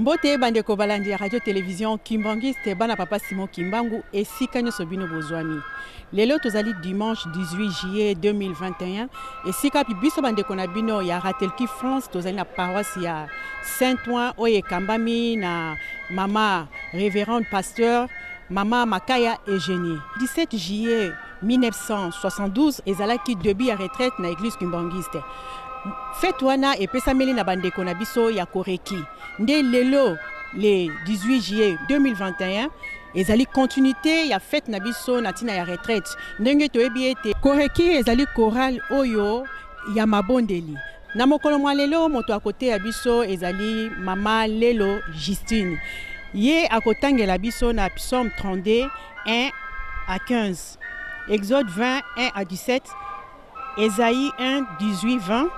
Mbote bandeko balandi ya radio télévision Kimbangiste bana papa Simon Kimbangu et Sikanyo Sobino Bozwami. Lelo tozali dimanche 18 juillet 2021 et sika biso bandeko na bino ya Ratelki France tozali na paroisse ya Saint-Ouen oye kambami na mama révérende pasteur mama Makaya Eugénie. 17 juillet 1972 ezalaki début ya retraite na église Kimbangiste. Fête wana epesameli na bandeko na biso ya Koreki. Nde lelo le 18 juillet 2021 ezali continuité ya fête na biso na tina ya retraite. Ndenge toyebi ete Koreki ezali chorale oyo ya mabondeli. Na mokolo mwa lelo moto akote ya biso ezali mama Lelo Justine. Ye akotangela biso na Psaume 32 1 à 15, Exode 20 1 à 17, Ésaïe 1 18 20.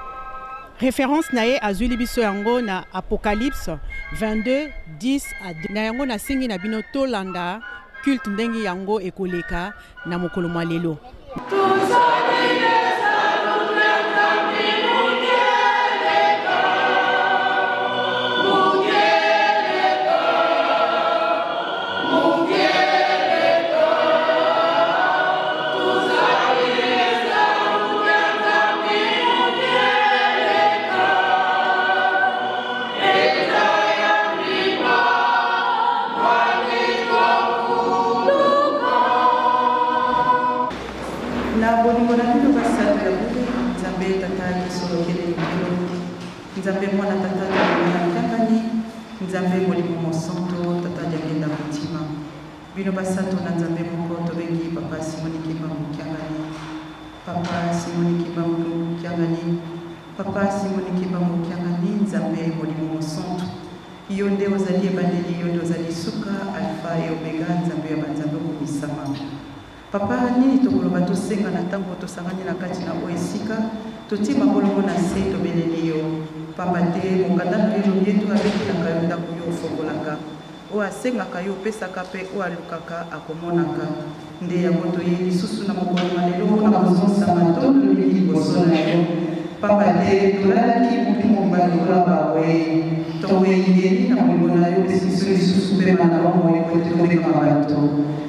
Référence nae azuli biso yango na Apocalypse 22 10 à 2. Na yango na singi na bino tolanda culte ndengi yango ekoleka na mokolo mwa lelo. Nzambe mwana tata ya mwana Nzambe molimo mosanto tata ya kenda mutima bino basanto na Nzambe moko tobengi papa Simoni Kimbangu Kiangani papa Simoni Kimbangu Kiangani papa Simoni Kimbangu Kiangani Nzambe molimo mosanto iyo nde ozali ebandeli yo nde ozali suka alpha et omega Nzambe ya banzambe komisama papa nini tokoloba tosenga na ntango tosangani na kati na oesika totima bolongo na se tobeleli yo pamba te mokanda na lelo yetu abetelaka yo ndako yo ofonkolaka oyo asengaka yo opesaka mpe oyo alukaka akomonaka nde yango toye lisusu na mokolo na lelo mpona kozonsama tolobeli liboso na yo pamba te tolalaki motu mobali lokola bawe ntongo eyingeli na molimo na yo esiso lisusu mpe malamu eko ete tobekama bato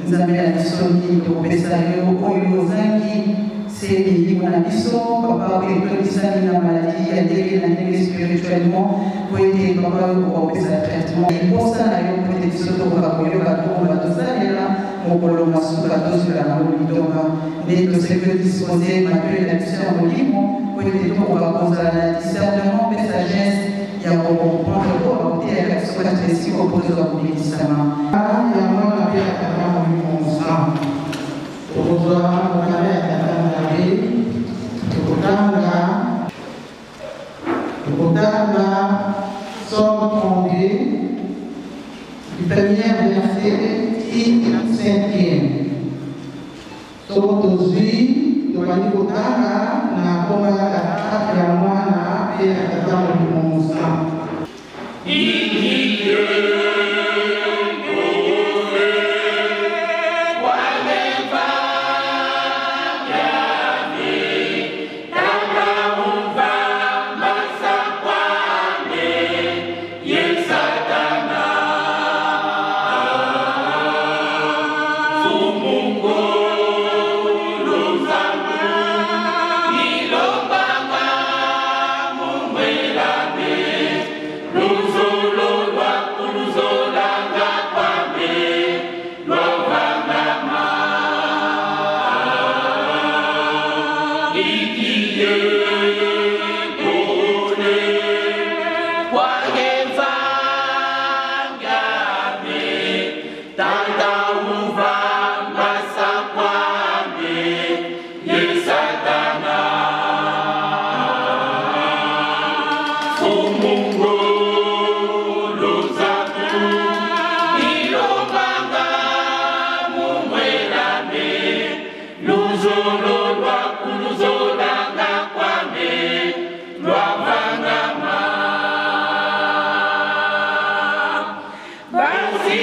Nzambe na biso nini tokopesa yo oyo ozangi c'est mon abisso, papa, pour les na maladie, il y a des spirituellement, pour aider papa au traitement. Et pour ça, il y a une protection de papa, pour tout ça, et là, mon polo, ma soukato, sur la molidoma, dès que c'est que disposer, ma gueule, la mission en libre, pour aider tout, on va poser la discernement, mais sagesse, il y a un bon point de corps, et la soit ici, pour poser au médicament. Ah, il y a moi, la pierre, mon sang. Tukutana somme 32 du premier verset et 5e. Somo tozwi tobali kotanga na komba ya mwana pe ya tata molimo mosantu. Basi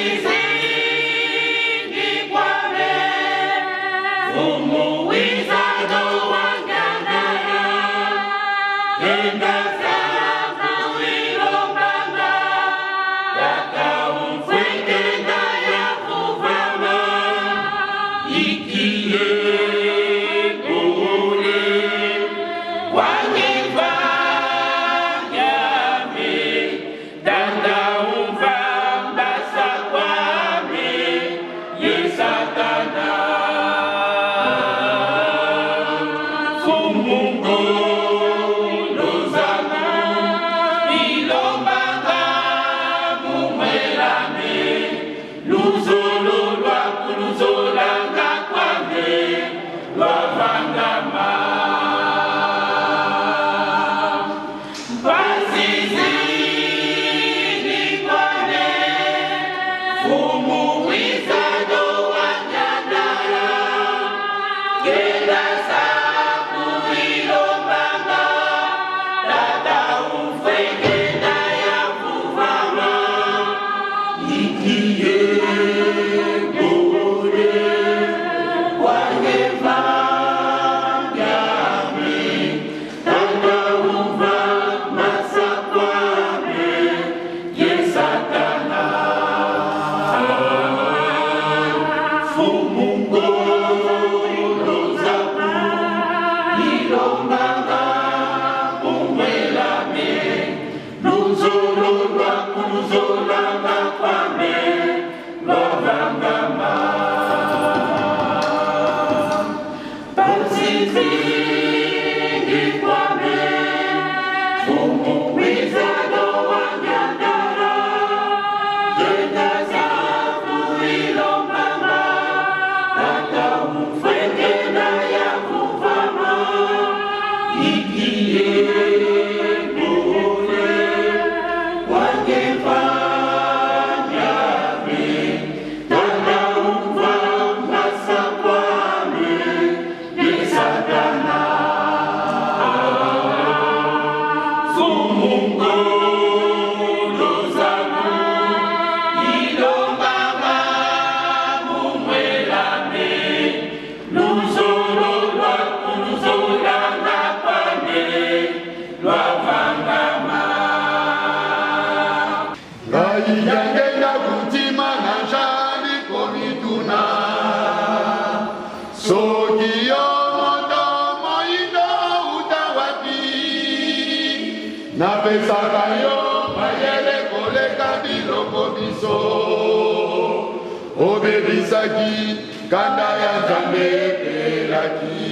Kanda ya Nzambe pelaki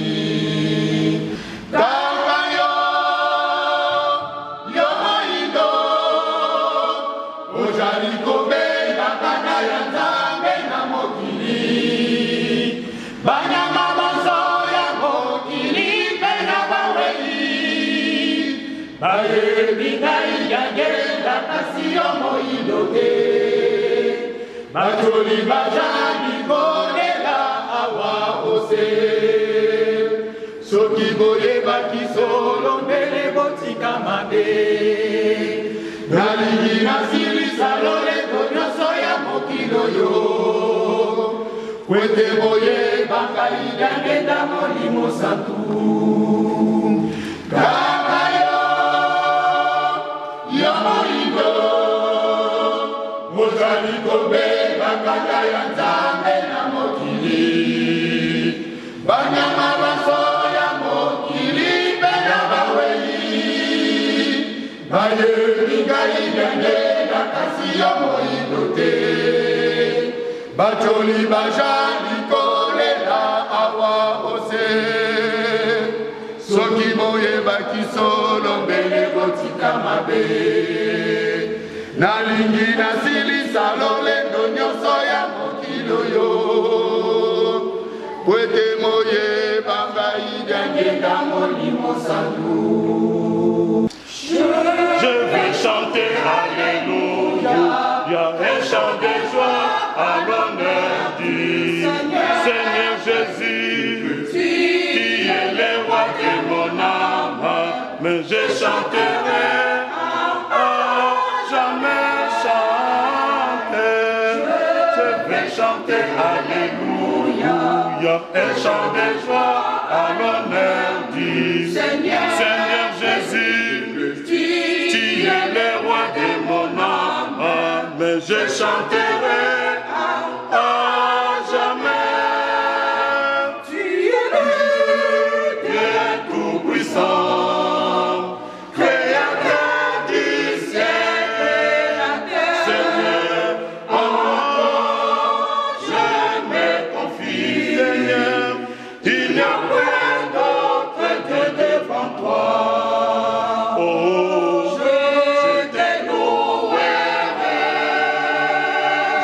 kaka yo moyindo ozali kobenga kanda ya Nzambe na mokili banyama bonso ya mokili mpe na baweli bayebi ngai yangenda kasi yo moyindo te bajoli bajani soki boyebaki solo mbele botika mabe nalingi nasilisa loleko nyonso ya mokili oyo kwete boyeba ngai yangenda molimo santu kaka yo moyindo ozali kobenga kanda ya Nzambe na mokili banyama baso ya mokili mpe na baweli bayebi ngai yangenda kasi yo moyindo te bajoli bajali kolela awa ose soki boyebaki solo mbele botika mabe nalingi nasilisa lolendo nyonso ya mokili oyo kwete moyeba ngai yangenda molimo santu. Je vais chanter Alléluia, il y a un chant de joie à l'honneur du Seigneur Jésus, qui est le roi de mon âme, mais je chanterai jamais chanter, je vais chanter Alléluia, il y a un chant de joie à l'honneur du Seigneur Jésus, qui est le roi de mon âme, mais je chanterai à jamais. Tu es Dieu tout-puissant, créateur du ciel et la terre. Seigneur, en toi je me confie, Seigneur, il n'y a point d'autre que devant toi. Je te louerai,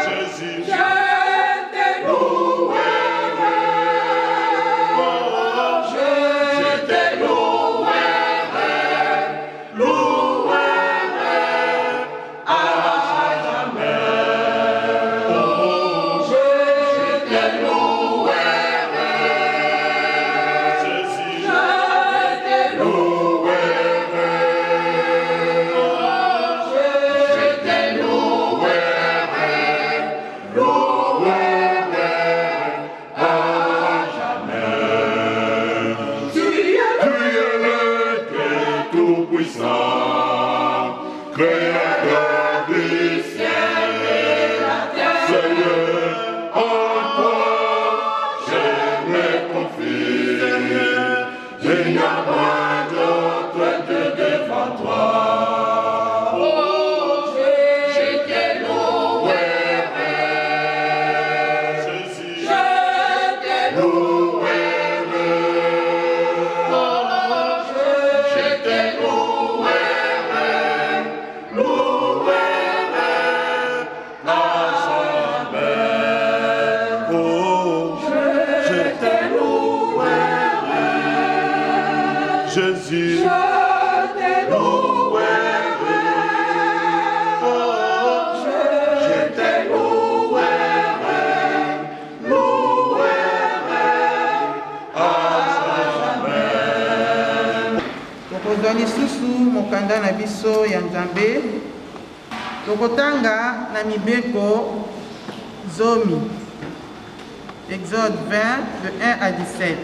Jésus. Jésus. Je t'ai loué. Oh, je t'ai loué. Loué à jamais. Tokozwa lisusu mokanda na biso ya Nzambe. Tokotanga na mibeko zomi. Exode 20, de 1 à 17.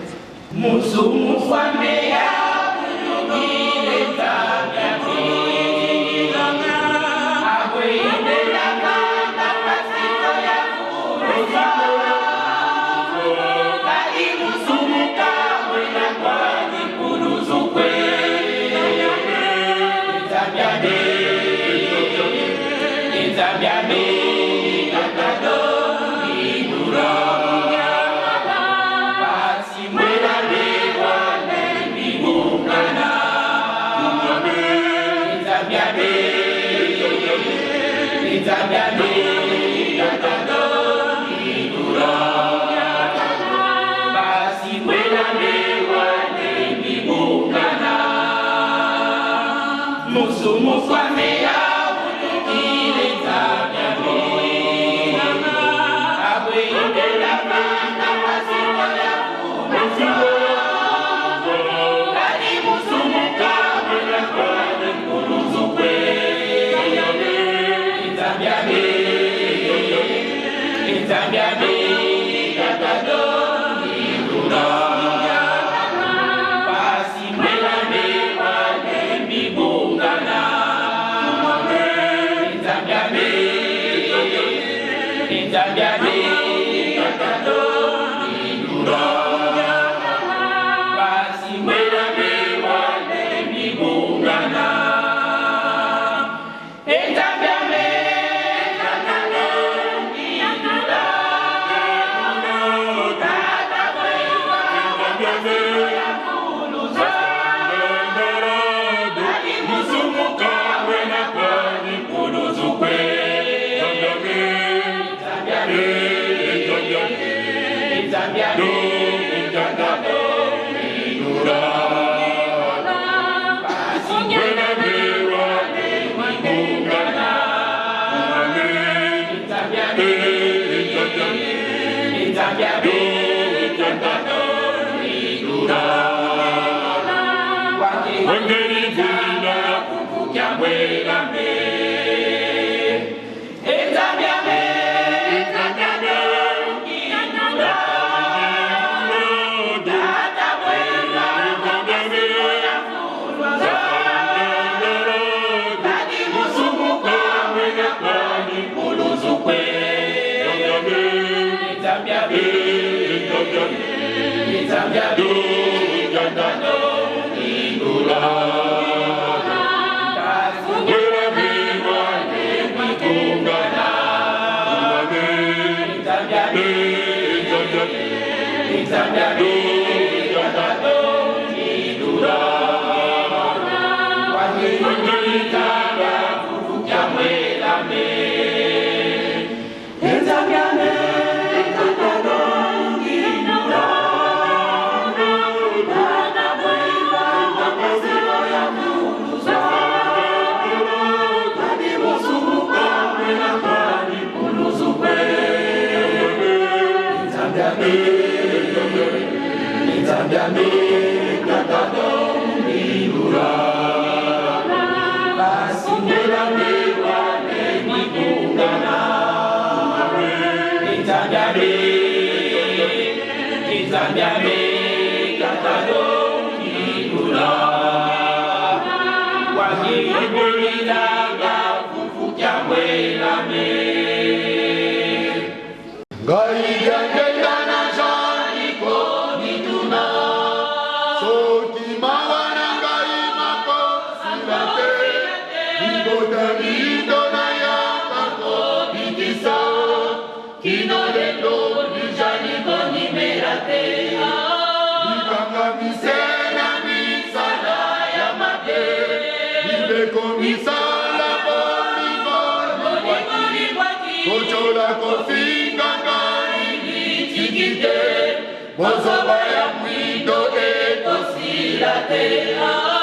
Bozoba ya mwindo ekosila te.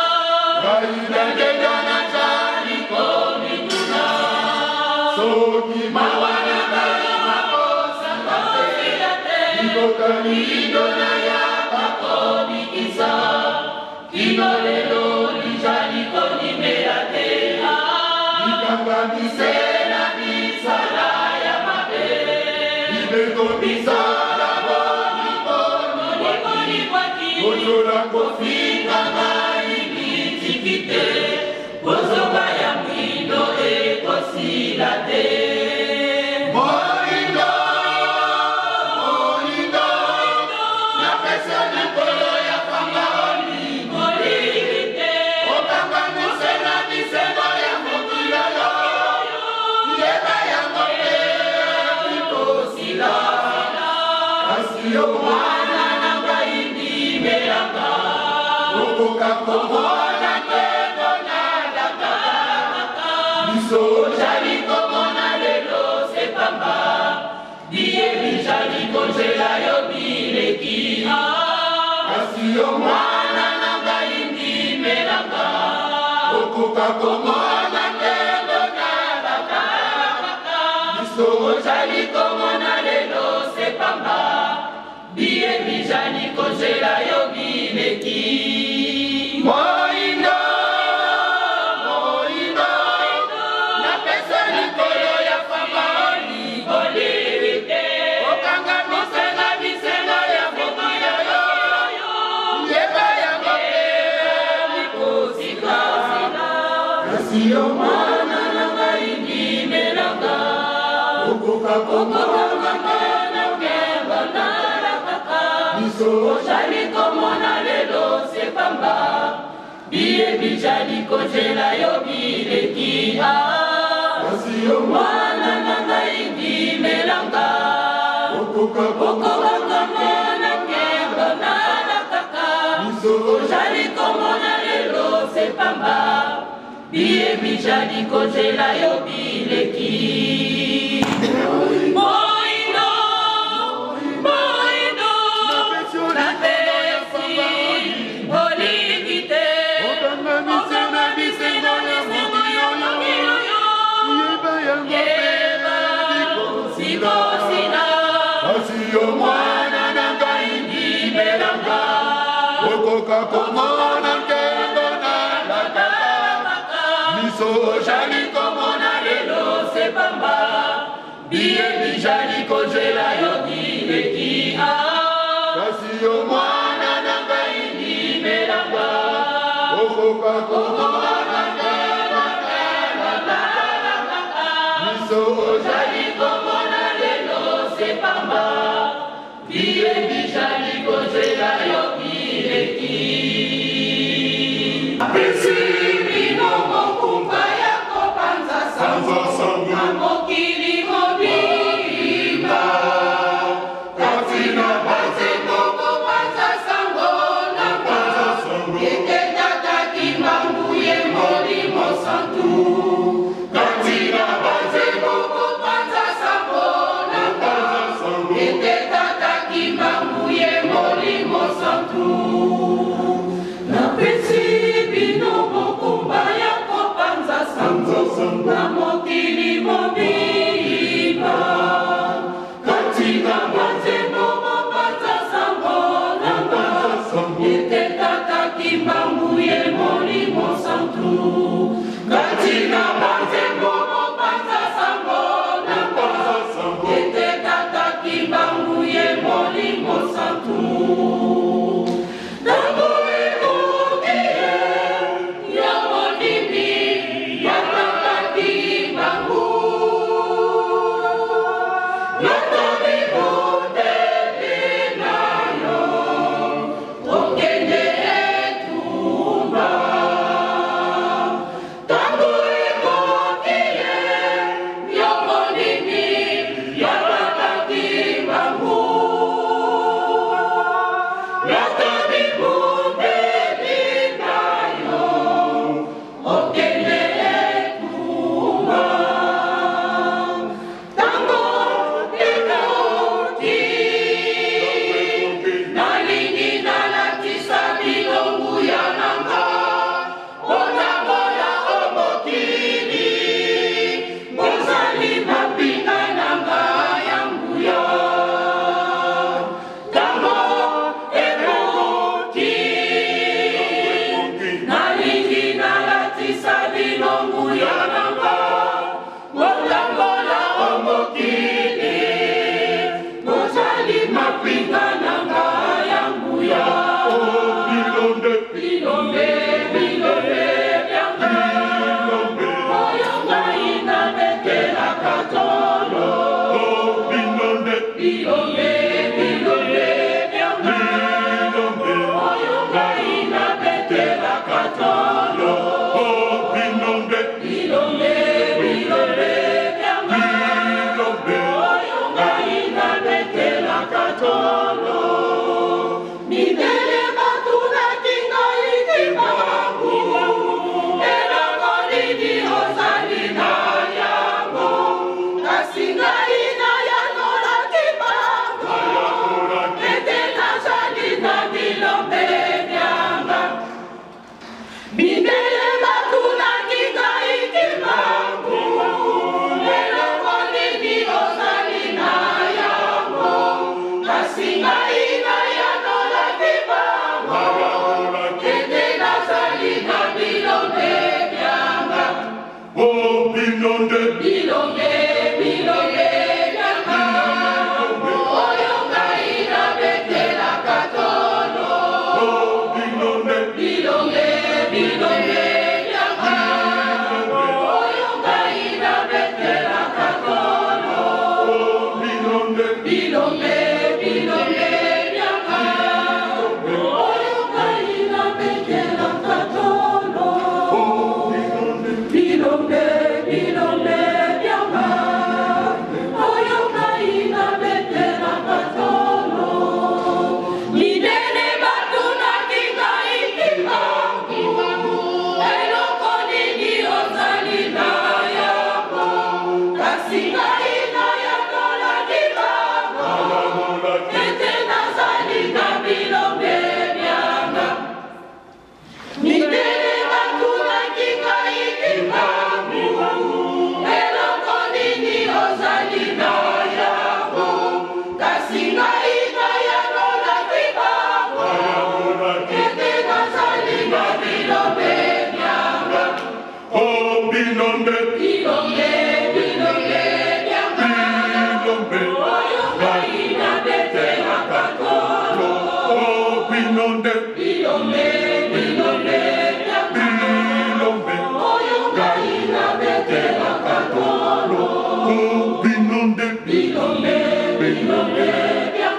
Kaida Gedana Jani Komikuna Soki Mawana Gai Makosa Kate Ikokani Idona Yaka Komikisa Kinolelo Lijani Konimeate Ikanga Misena Misala Yamabe Ibeko Misala Boni Boni Boni Ojola Kofinga Bozoba ya mwindo ekosilate Moindo, Moindo Na pesa likolo ya pangoni Molite Okanga misena misena ya mokila yo Yeba ya ngote Mikosila Asiyo mwana nanga indi meranga Okoka komona So jali komona lelo sepamba Diye bijali konjela yo bileki Asiyo mwana nanga indi melanga Okoka komona kendo nalaka So jali komona lelo sepamba Diye bijali konjela yo bileki Moindo Siyo mana nanga indi melanga Okoka komona kena kemba narakaka Miso jali komona lelo sepamba Biye bijali konjela yo bileki Siyo mana nanga indi melanga Okoka komona kemba narakaka Miso jali komona lelo sepamba Biye bijali konjela yo bileki Moindo, Moindo Na pesi Olikite Okanga misena misengo yo Yeba Sikosina Asiyo mwana nanga indi melanga Okoka komona kendo nalaka So jali komona lelo sepamba Biye bijali konjela yo bileki Kasi yo mwana nanga indi melanga Okoka komona kena nalaka So jali komona lelo sepamba Biye bijali konjela yo bileki Mokili mobimba Katina baze moko panza sango namba Eke tata kimambuye molimo santu Katina baze moko panza sango namba Eke tata kimambuye molimo santu Na pesi bino mokumba ya kopanza sango Na mokili mobimba Katina mazembo mopata sango nanga Ete tata kimambuye molimo santu Katina mazembo mopata sango nanga Ete tata kimambuye molimo santu Not the people katolo. Midele batuna kinga ikibangu. Eloko nini ozali na yango. Kasinga ina yango na kibangu. Ete nazali na bilombe nyanga. Midele batuna kinga ikibangu. Eloko nini ozali na yango. Kasinga ina yango na kibangu. Ete nazali na bilombe nyanga. Oh, bilombe, bilombe, bilombe nyanga. Oyo ngai na betela katolo. Oh, bilombe, bilombe, bilombe nyanga. Oyo ngai na betela katolo. Oh, bilombe, bilombe, bilombe nyanga. Oyo ngai na betela katolo. Oh, bilombe, bilombe, bilombe nyanga. Oyo ngai na betela katolo. Midele batuna kinga ikibangu. Eloko nini ozali na yango. Kasinga ina yango na kibangu. Ete nazali na bilombe nyanga. Midele batuna kinga ikibangu. Eloko nini ozali na yango. Kasinga ina yango na kibangu. Ete nazali na bilombe nyanga. Oh, bilombe, bilombe, bilombe nyanga. Bilombe, oyo ngai na betela katolo. Oh, bilombe, bilombe, bilombe nyanga. Bilombe, oyo ngai na betela katolo. Oh, bilombe, bilombe, bilombe nyanga.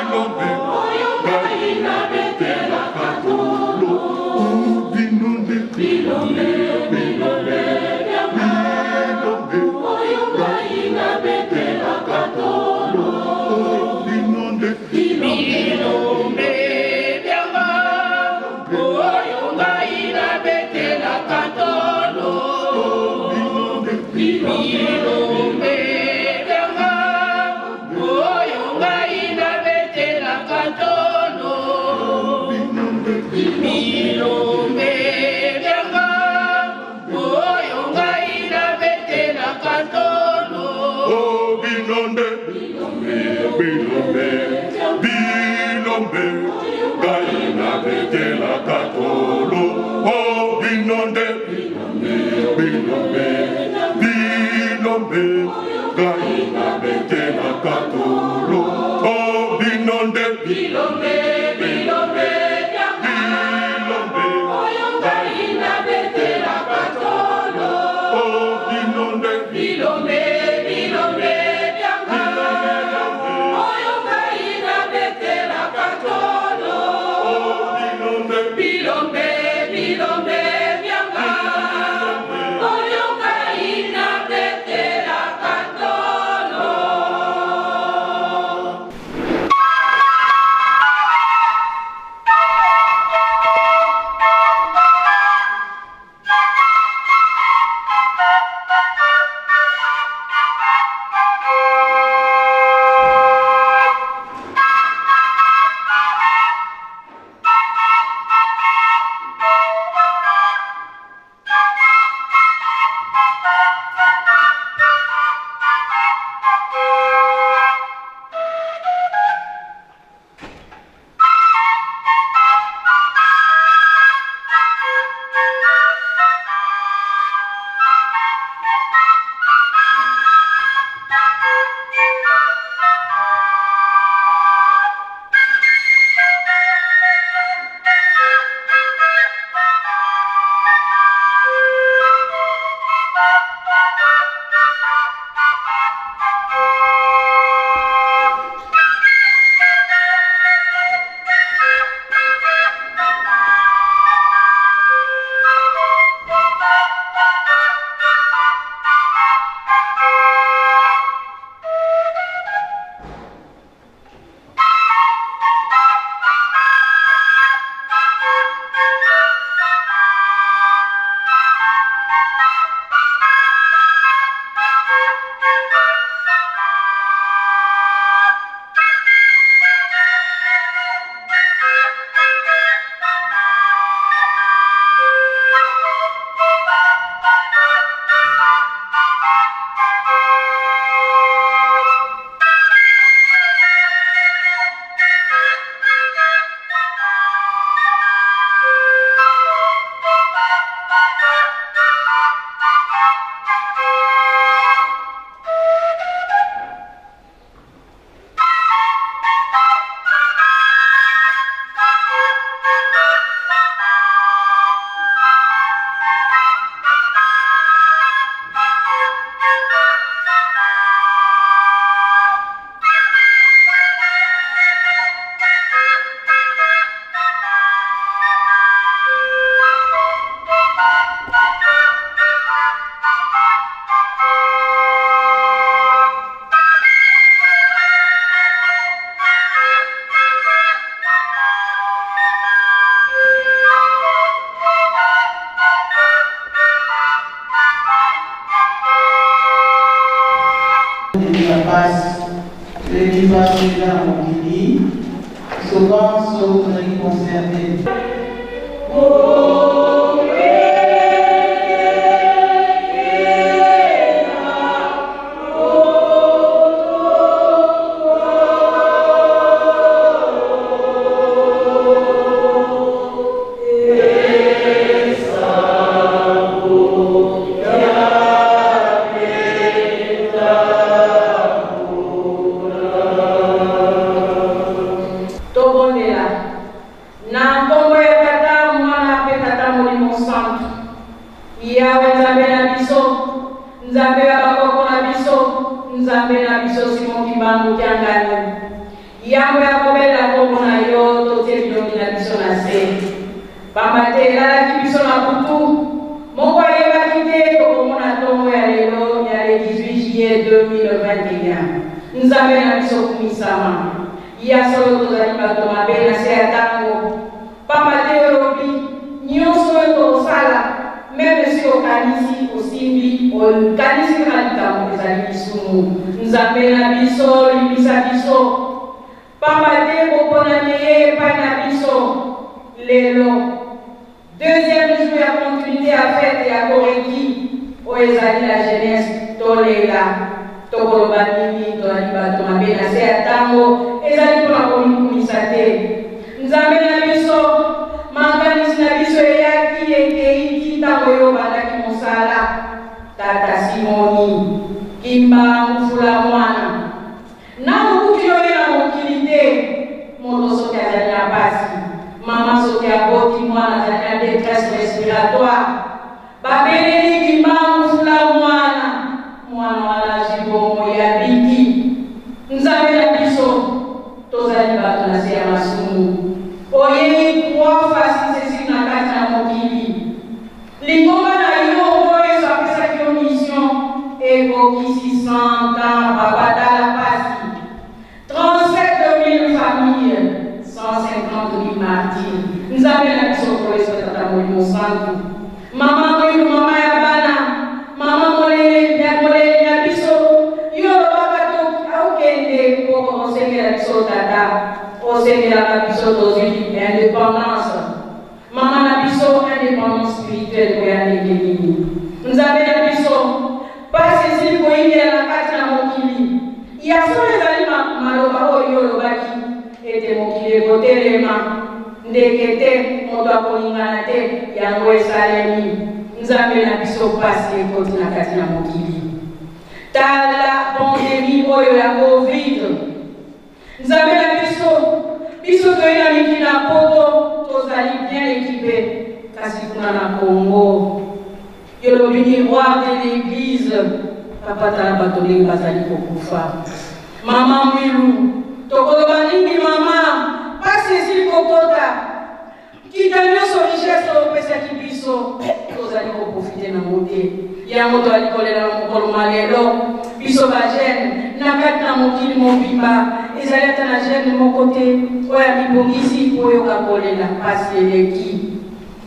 Bilombe, oyo ngai na betela katolo. Oh, bilombe, bilombe, bilombe nyanga. Bilombe, oyo ngai na betela katolo. Oh, bilombe, bilombe nyanga. Oyo ngai na betela katolo. Bilombe, bilombe nyanga. Oyo ngai na betela katolo. Bilombe, bilombe nyanga. Oyo ngai na betela katolo. Oh, bilombe, bilombe, bilombe, bilombe, ngai na betela katolo. Oh, bilombe, bilombe, bilombe, bilombe, ngai na betela katolo. Oh, bilombe, bilombe, bilombe, bilombe, oyo ngai na betela katolo. Oh, bilombe, bilombe, bilombe, oyo ngai déjà à Montpellier. Souvent, sauf dans les concerts. Deuxième jour, la continuité à fête et à corriger. Oezali la jeunesse, tolela, tokolobani, tolaliba, tomabena, se atango, ezali pour la communauté. Nzambe na biso, makanisi na biso eyaki ekeiki tango yo bandaki mosala. Tata Simoni, Kimba Mufula mwana. Na mokuti yo na mokili te, moto soki azali na pasi. Mama soki aboti mwana azali na détresse respiratoire. Babeleli Kimba Mufula mwana wana jibomo ya biki. Nzambe na biso, tozali bato na se ya masumu. Oyei kwa fasi sesi na kati na mokili. Lingomba na yo oyo sapesa kyo mission ekokisi 100 ans babata la pasi. 37 000 familles, 150 000 martyrs. Nzambe na biso koleso tata molimo santu. Mama moyo mama ya bana, mama molele ya biso, yo bakato aukende poko osengela biso tata, osengela biso tozili indépendance. Mama na biso indépendance spirituelle ko ya nini. Nzambe na biso pasi zili ko ingia na kati na mokili. Ya sone zali maloba oyo lobaki ete mokili kotelema. Ndekete moto akolingana te yango esalemi. Nzambe na biso pasi ekoti na kati na mokili. Tala pandémie oyo ya Covid. Nzambe na biso toyina mingi na poto tozali bien équipé kasi kuna na Congo. Yolobi miroir de l'église papa tala bato ndenge bazali kokufa. Mama mwilu tokoloba nini mama pasi esili kokota kita nyonso richesse opesaki biso tozali koprofite na mote yango toali kolela na mokolo malelo biso bagene na kati na mokili mobimba ezali ata na gene moko te oyo ya mibongisi oyoka kolela pasi eleki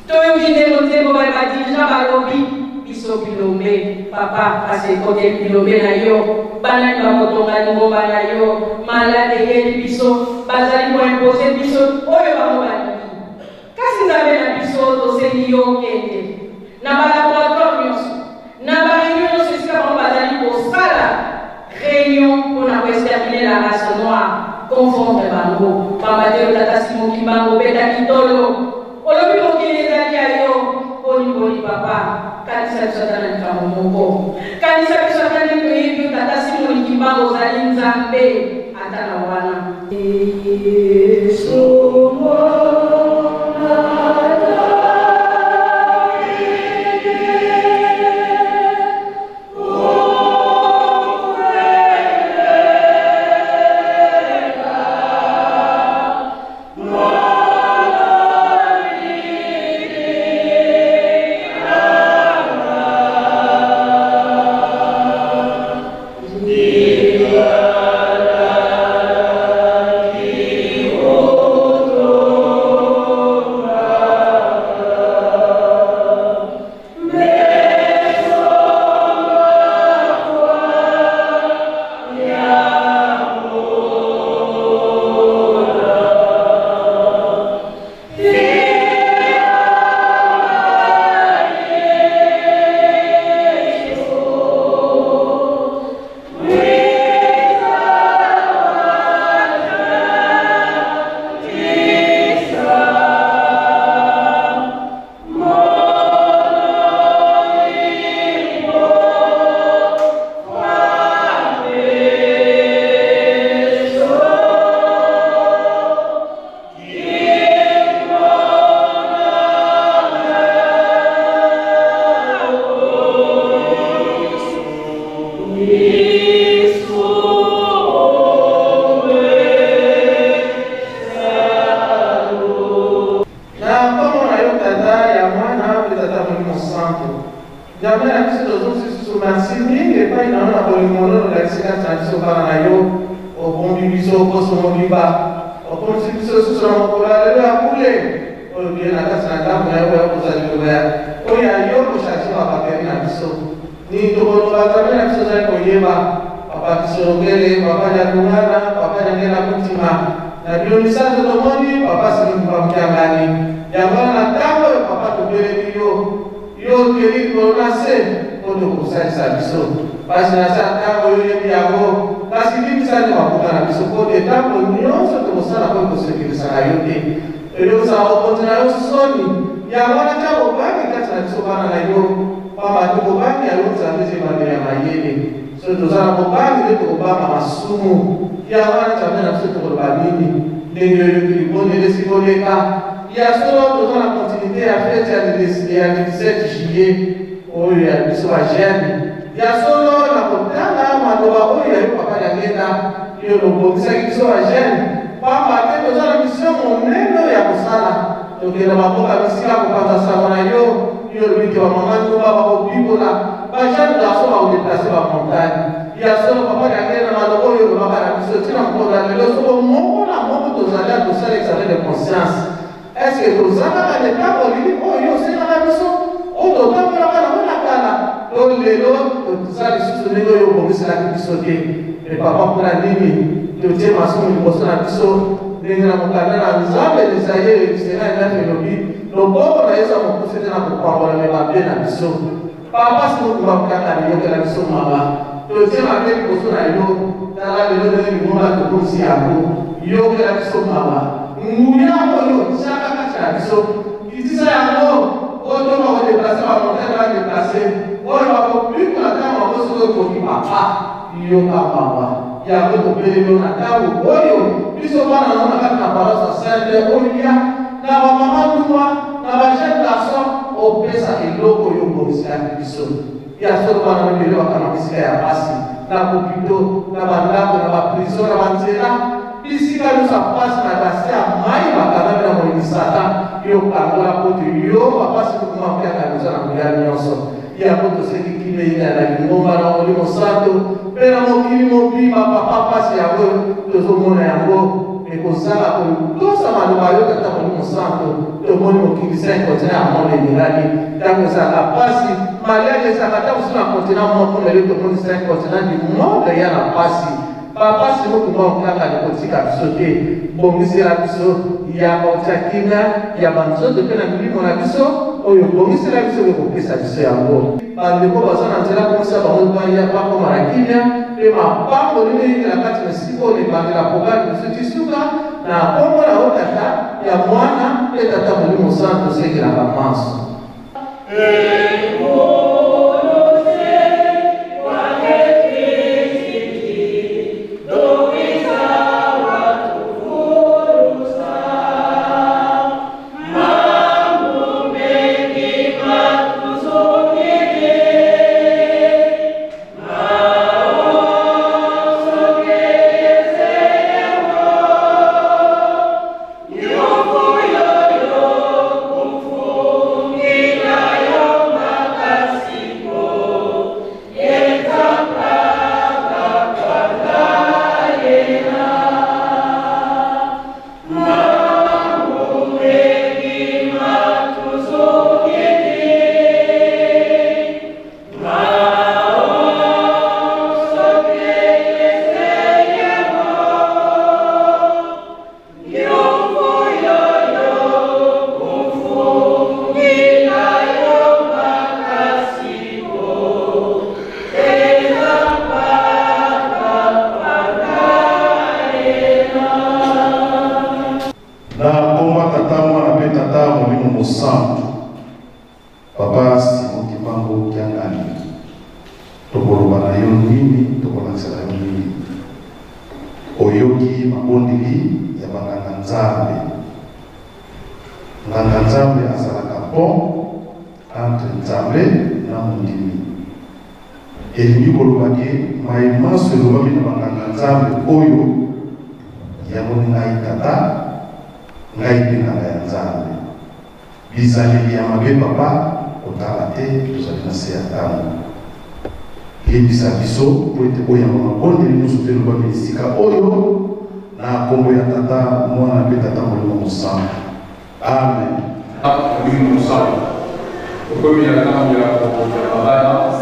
toyoki nde motembo baye badirija balobi biso bilombe papa pasi ekoteli bilombe na yo banani bakotonga lingomba na yo malade eyeli biso bazali koimpose biso oyo bango balingi kasi nzambe na biso toseli yo kende na balaboratoire nyonso na bareunion nyonso esika bango bazali kosala réunion mpona koextermine la race noire confondre bango pamba te otata simoki bango betaki tolo olobi mokili ezali ya yo boliboli papa kanisa biso ata na likambo moko kanisa biso ata nde toyebi tata simoliki bango ozali nzambe ata na wana Oh Jambe na biso tozosusu merci mingi epai na ona bolingono olakisika na biso bana na yo obombi biso okosomo biba okomisi biso susu na mokolo ya lelo ya kule oyo bie na kati na ndambo na yo ya kozala liloba ya oyo ya yo kosharge bapaperi na biso ni tokoloba nzambe na biso ozali koyeba papa bisolongele papa nyakungana papa nyangela mutima na bino misanzo tomoni papa simukumba mkiangani yango na ntango oyo papa tobeleli yo yo keli kolonase oyo kosalisa biso pasi na sa ntango yo yebi yango kasi limbisani makuta na biso po ntango nyonso tokosala po kosekilisa na yo te elokosala kokonzi na yo soni yango na ntango obangi kati na biso bana na yo pamba tokobangi yango nzambe ezebandeli ya mayele so tozala kobangi nde tokobanga masumu yango na nzambe na biso tokoloba nini ndenge oyoki libondeli esikoleka ya solo toza na continuité ya fete ya 17 juillet oyo ya biso bagene ya solo na kotanga maloba oyo ya yo papa yangenda yo lobongisaki biso bagene pamba te toza na misio monene ya kosala tokenda baboka bisika kopanza sango na yo yo lobiki bamama ntumba bakobibola bagene gaso bakodeplace bamontagne ya solo papa yangenda maloba oyo lobaka na biso ntina mokolo ya lelo soko moko na moko tozali atosala examen de conscience. Est-ce que nous avons des cas pour lui? Oh, yo, c'est la mission. Oh, donc, on va la cala. Donc, les lots, tout ça, les sous-soutenus, yo, pour c'est la mission. Et papa, pour la ligne, le thème à son niveau, c'est la mission. Les gens qui ont les armes, les aïeux, les sénats, les lobbies. Donc, on a eu ça, on peut faire un peu pour la même bien la mission. Papa, c'est nous qui va faire la mission, maman. Le thème à bien, pour son aïeux, dans la maison de l'humour, là, tout comme si à vous. Yo, la mission, maman. Mouya oyo chaka kati biso kitisa yango oyo ba déplacer ba montagne ba déplacer oyo ba public na kama boso ko ki papa yo kama ya ko pele no na tawo oyo biso bana na kati na paroisse sainte oyo ya na ba mama tuwa na ba jeune garçon o pesa eloko yo ko sika biso ya so bana na lelo kana bisika ya basi na kopito na ba ndako na ba prison na ba nzela bisika lusa pasi na kasi ya mai bakana na monisata yo kangola poto yo papasi kuma pia kabisa na kuya nyonso ya poto seki kile ina na ngomba na molimo santo pena mokili mobima papa pasi ya go tozomona yango ekozala ko tosa maloba yo tata molimo santo tomoni mokili 5 continent ya monde mirali tango sala pasi malade sakata usuna continent mo ko lelo tomoni 5 continent du monde ya na pasi papa si nous pouvons faire la politique à sauter, bon, c'est la biso, il y a un tchakina, il y a un banzo de peine à nous, on a biso, oh, bon, c'est la biso de couper sa biso à vous. Par le coup, on a déjà commencé à voir, il y a pas comme à la Kenya, et ma part, on est la partie de si on est par la programme de ce tissu là, na comme la haute attaque, il y a moins, et tata mon sang, c'est que la commence. Papa Simon Kimbangu Kiangani tokoloba na yo nini tokolakisa na yo nini oyoki mabondeli ya banganga nzambe nganga nzambe azalaka pont entre nzambe na mondimi elingi koloba ke mai maso elobami na banganga nzambe oyo yango ngai tata ngai mpe nganga ya nzambe bizaleli ya mabe papa kotala te tozali na se ya ntango yebisa biso po ete oyo mabondeli nyonso te elobami esika oyo na kombo ya tata mwana mpe tata molimo mosantu amen. Molimo mosantu okomi na ntango ya babana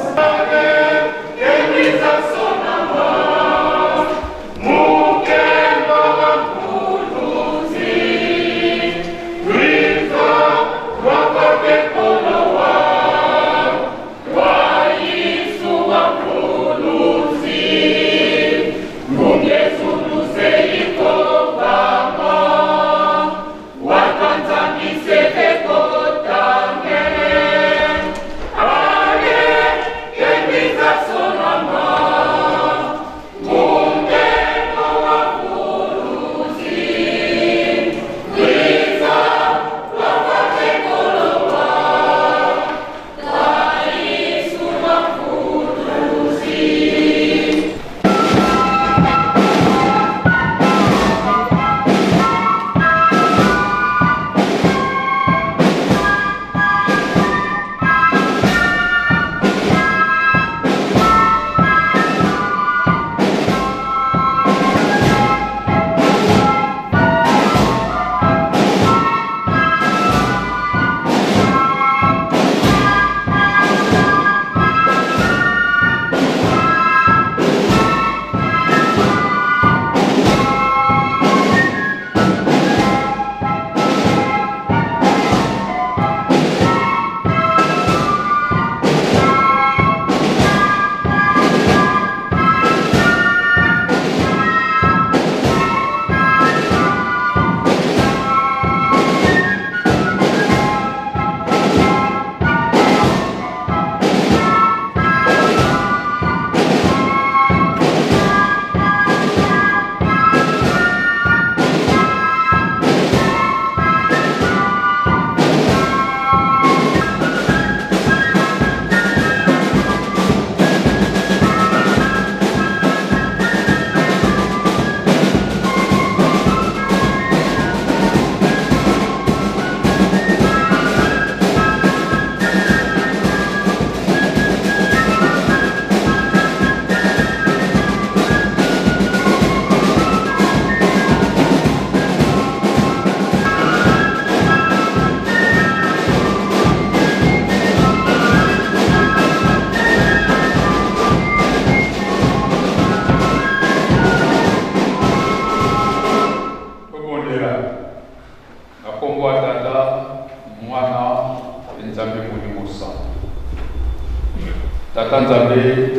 Tata Nzambe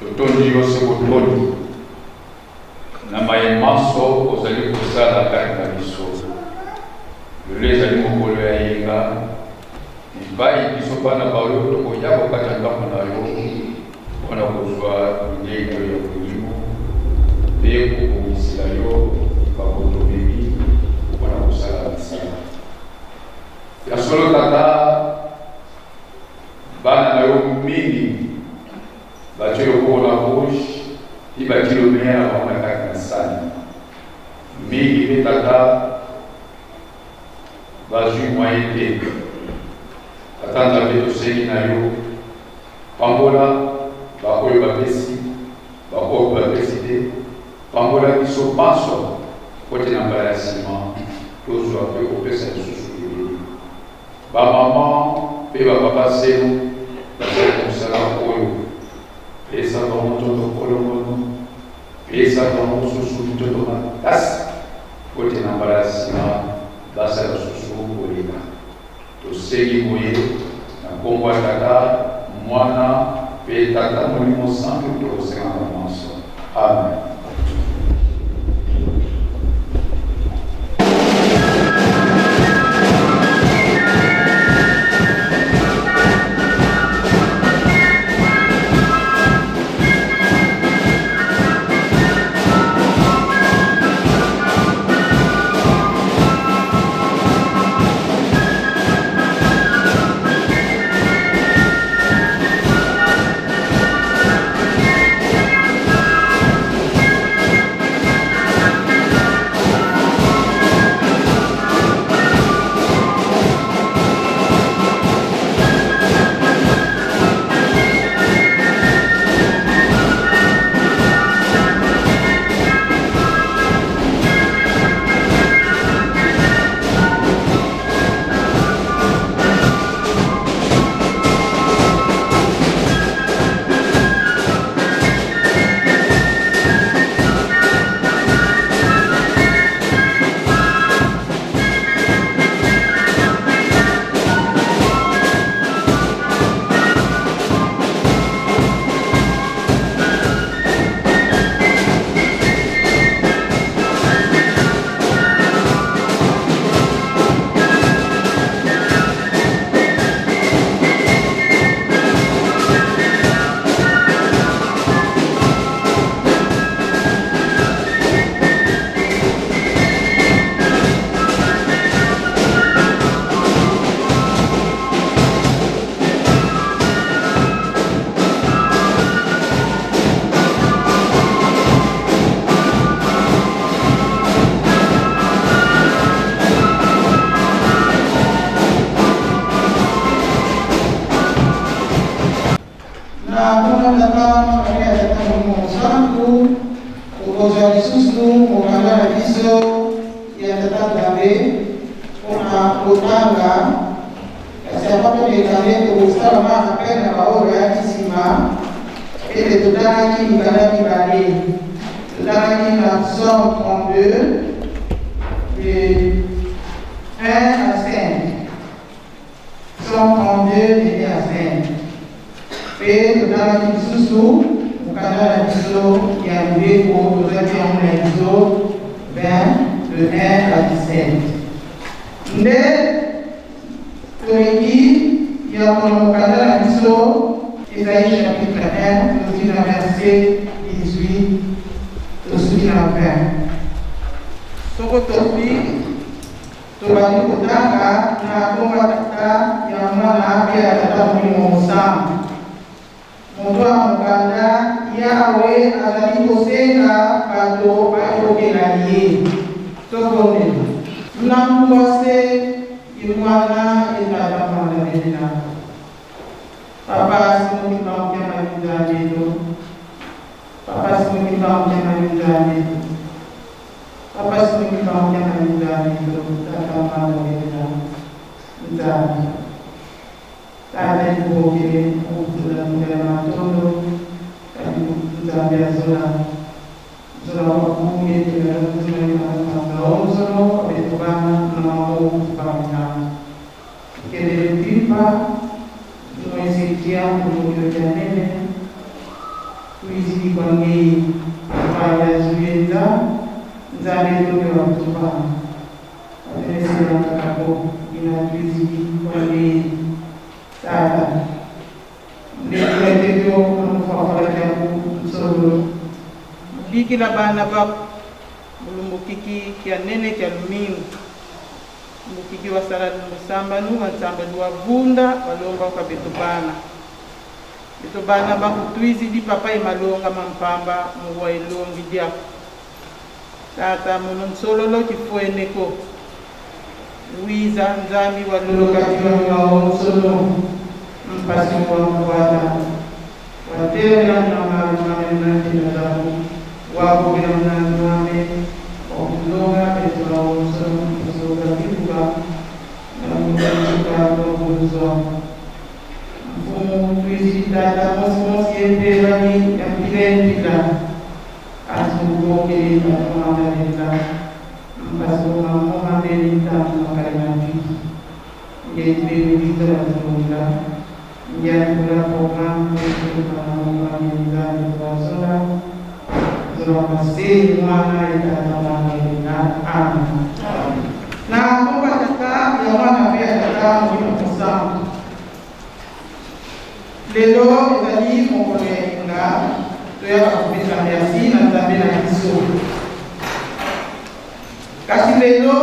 totondi yose botoni na mayemanso ozali kosala kati na biso lelo ezali mokolo ya yenga epai biso bana baoyo tokoya kokata ndako na yo mpona kozwa minei oyo ya kolimo mpe kokokisela yo likambo tobemi mpona kosala misala ya solo tata bana na yo mingi bato yo mpona rouge ti bakilomea na bango na kati na sani mingi mpe tata bazwi moyen te tata Nzambe tosengi na yo pambola bakoyo bapesi bakoyo bapesi te pambola biso banso kote na mbala ya nsima tozwa mpe kopesa lisusu ebele bamama mpe bapapa seno bazali kosala oyo pesa bango nzoto kolongono pesa bango mosusu nzoto makasi kote na mbala ya nsima basala susu koleka tosengi boye na kombo ya tata mwana mpe tata molimo santu tokosengaka manso amen. tata maria tata Molimo Santo tokozwa lisusu mokanda na biso ya tata Nzambe mpona kotanga kasi apapa Nzambe tokosala rappel na baoyo ya nsima ete totalaki mikanda mibale totalaki na Psaume 32 de 1 à 5. Psaume 32 de 1 à 5. Et totalaki lisusu mokanda na biso ya mbeko tozaki yango na biso 20 de 1 à 17. Nde tolingi ya mokanda na biso Isaïe chapitre 1, tosuki na verset 18, tosuki na 20. Soko tosuki tobandi kotanga na komba tata ya mwana mpe ya tata Molimo Mosantu. Moto ya mokanda Yawe azali kosenga bato bayokela ye. Tokondela namukose imwana etata mwana bena Papa simoki pamoja na Nzambe. Papa simoki pamoja na Nzambe. Papa simoki pamoja na Nzambe. Tata mwana bena Nzambe. Tata nikokele ukutula mungela matondo. Kati Nzambe azola. Zola wakuye tila mzima na onzono abetubana na mamu kupamina. Kelele pipa tunaisikia mwenye janene tuizidi kwa ngei paya zuenda Nzambe ndio watubana atenesi natakapo ina tuizidi kwa ngei tata ndio mfafara yangu msoro biki la bana ba mulumbukiki kia nene kia lumingu mukiki wasala musambanu wansambanu wavunda walonga kwa betubana betubana bakutwizi di papa imalonga mampamba muwa ilongi dia tata munonsololo kifueneko wiza Nzambi waloloka diwa waonsolo mpasi wa mwata watera na mamamemnati na zabu wako bila mnanwame wakulonga betubana waonsolo kusoga kibuga na mwenye kuzo mfumo tuizi tata mosi yenderani ya mpilendila asugoke na mwamalila mpasoma mohamelita makalimajiki ngezibeli biza wazunga ngiyakula programu na mohamelila nitwasola zola masei mwana itata mwamelila amen. Na komba tata ya mwana pia tata Molimo Mosantu. Lelo ezali mokolo ya inga toyaka kopesa merci na Nzambe na biso. Kasi lelo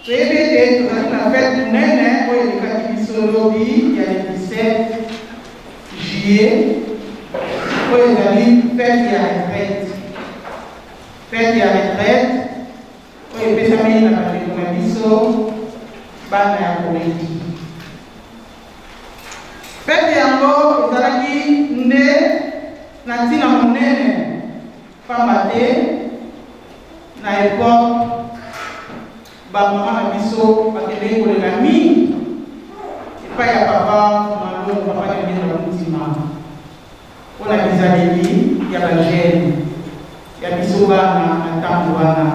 toyebi ete tozali na fete monene oyo elekaki biso lobi ya 17 juillet oyo ezali fete ya retraite. Fete ya retraite oyo epesami na bandeko na biso bana ya Koreki. Fete yango ezalaki nde na ntina monene pamba te na epoke bamama na biso bakendeki kolela mingi epai ya papa malongo papa nyongezo ya motima mpona bizaleli ya bagene ya biso bana na ntango wana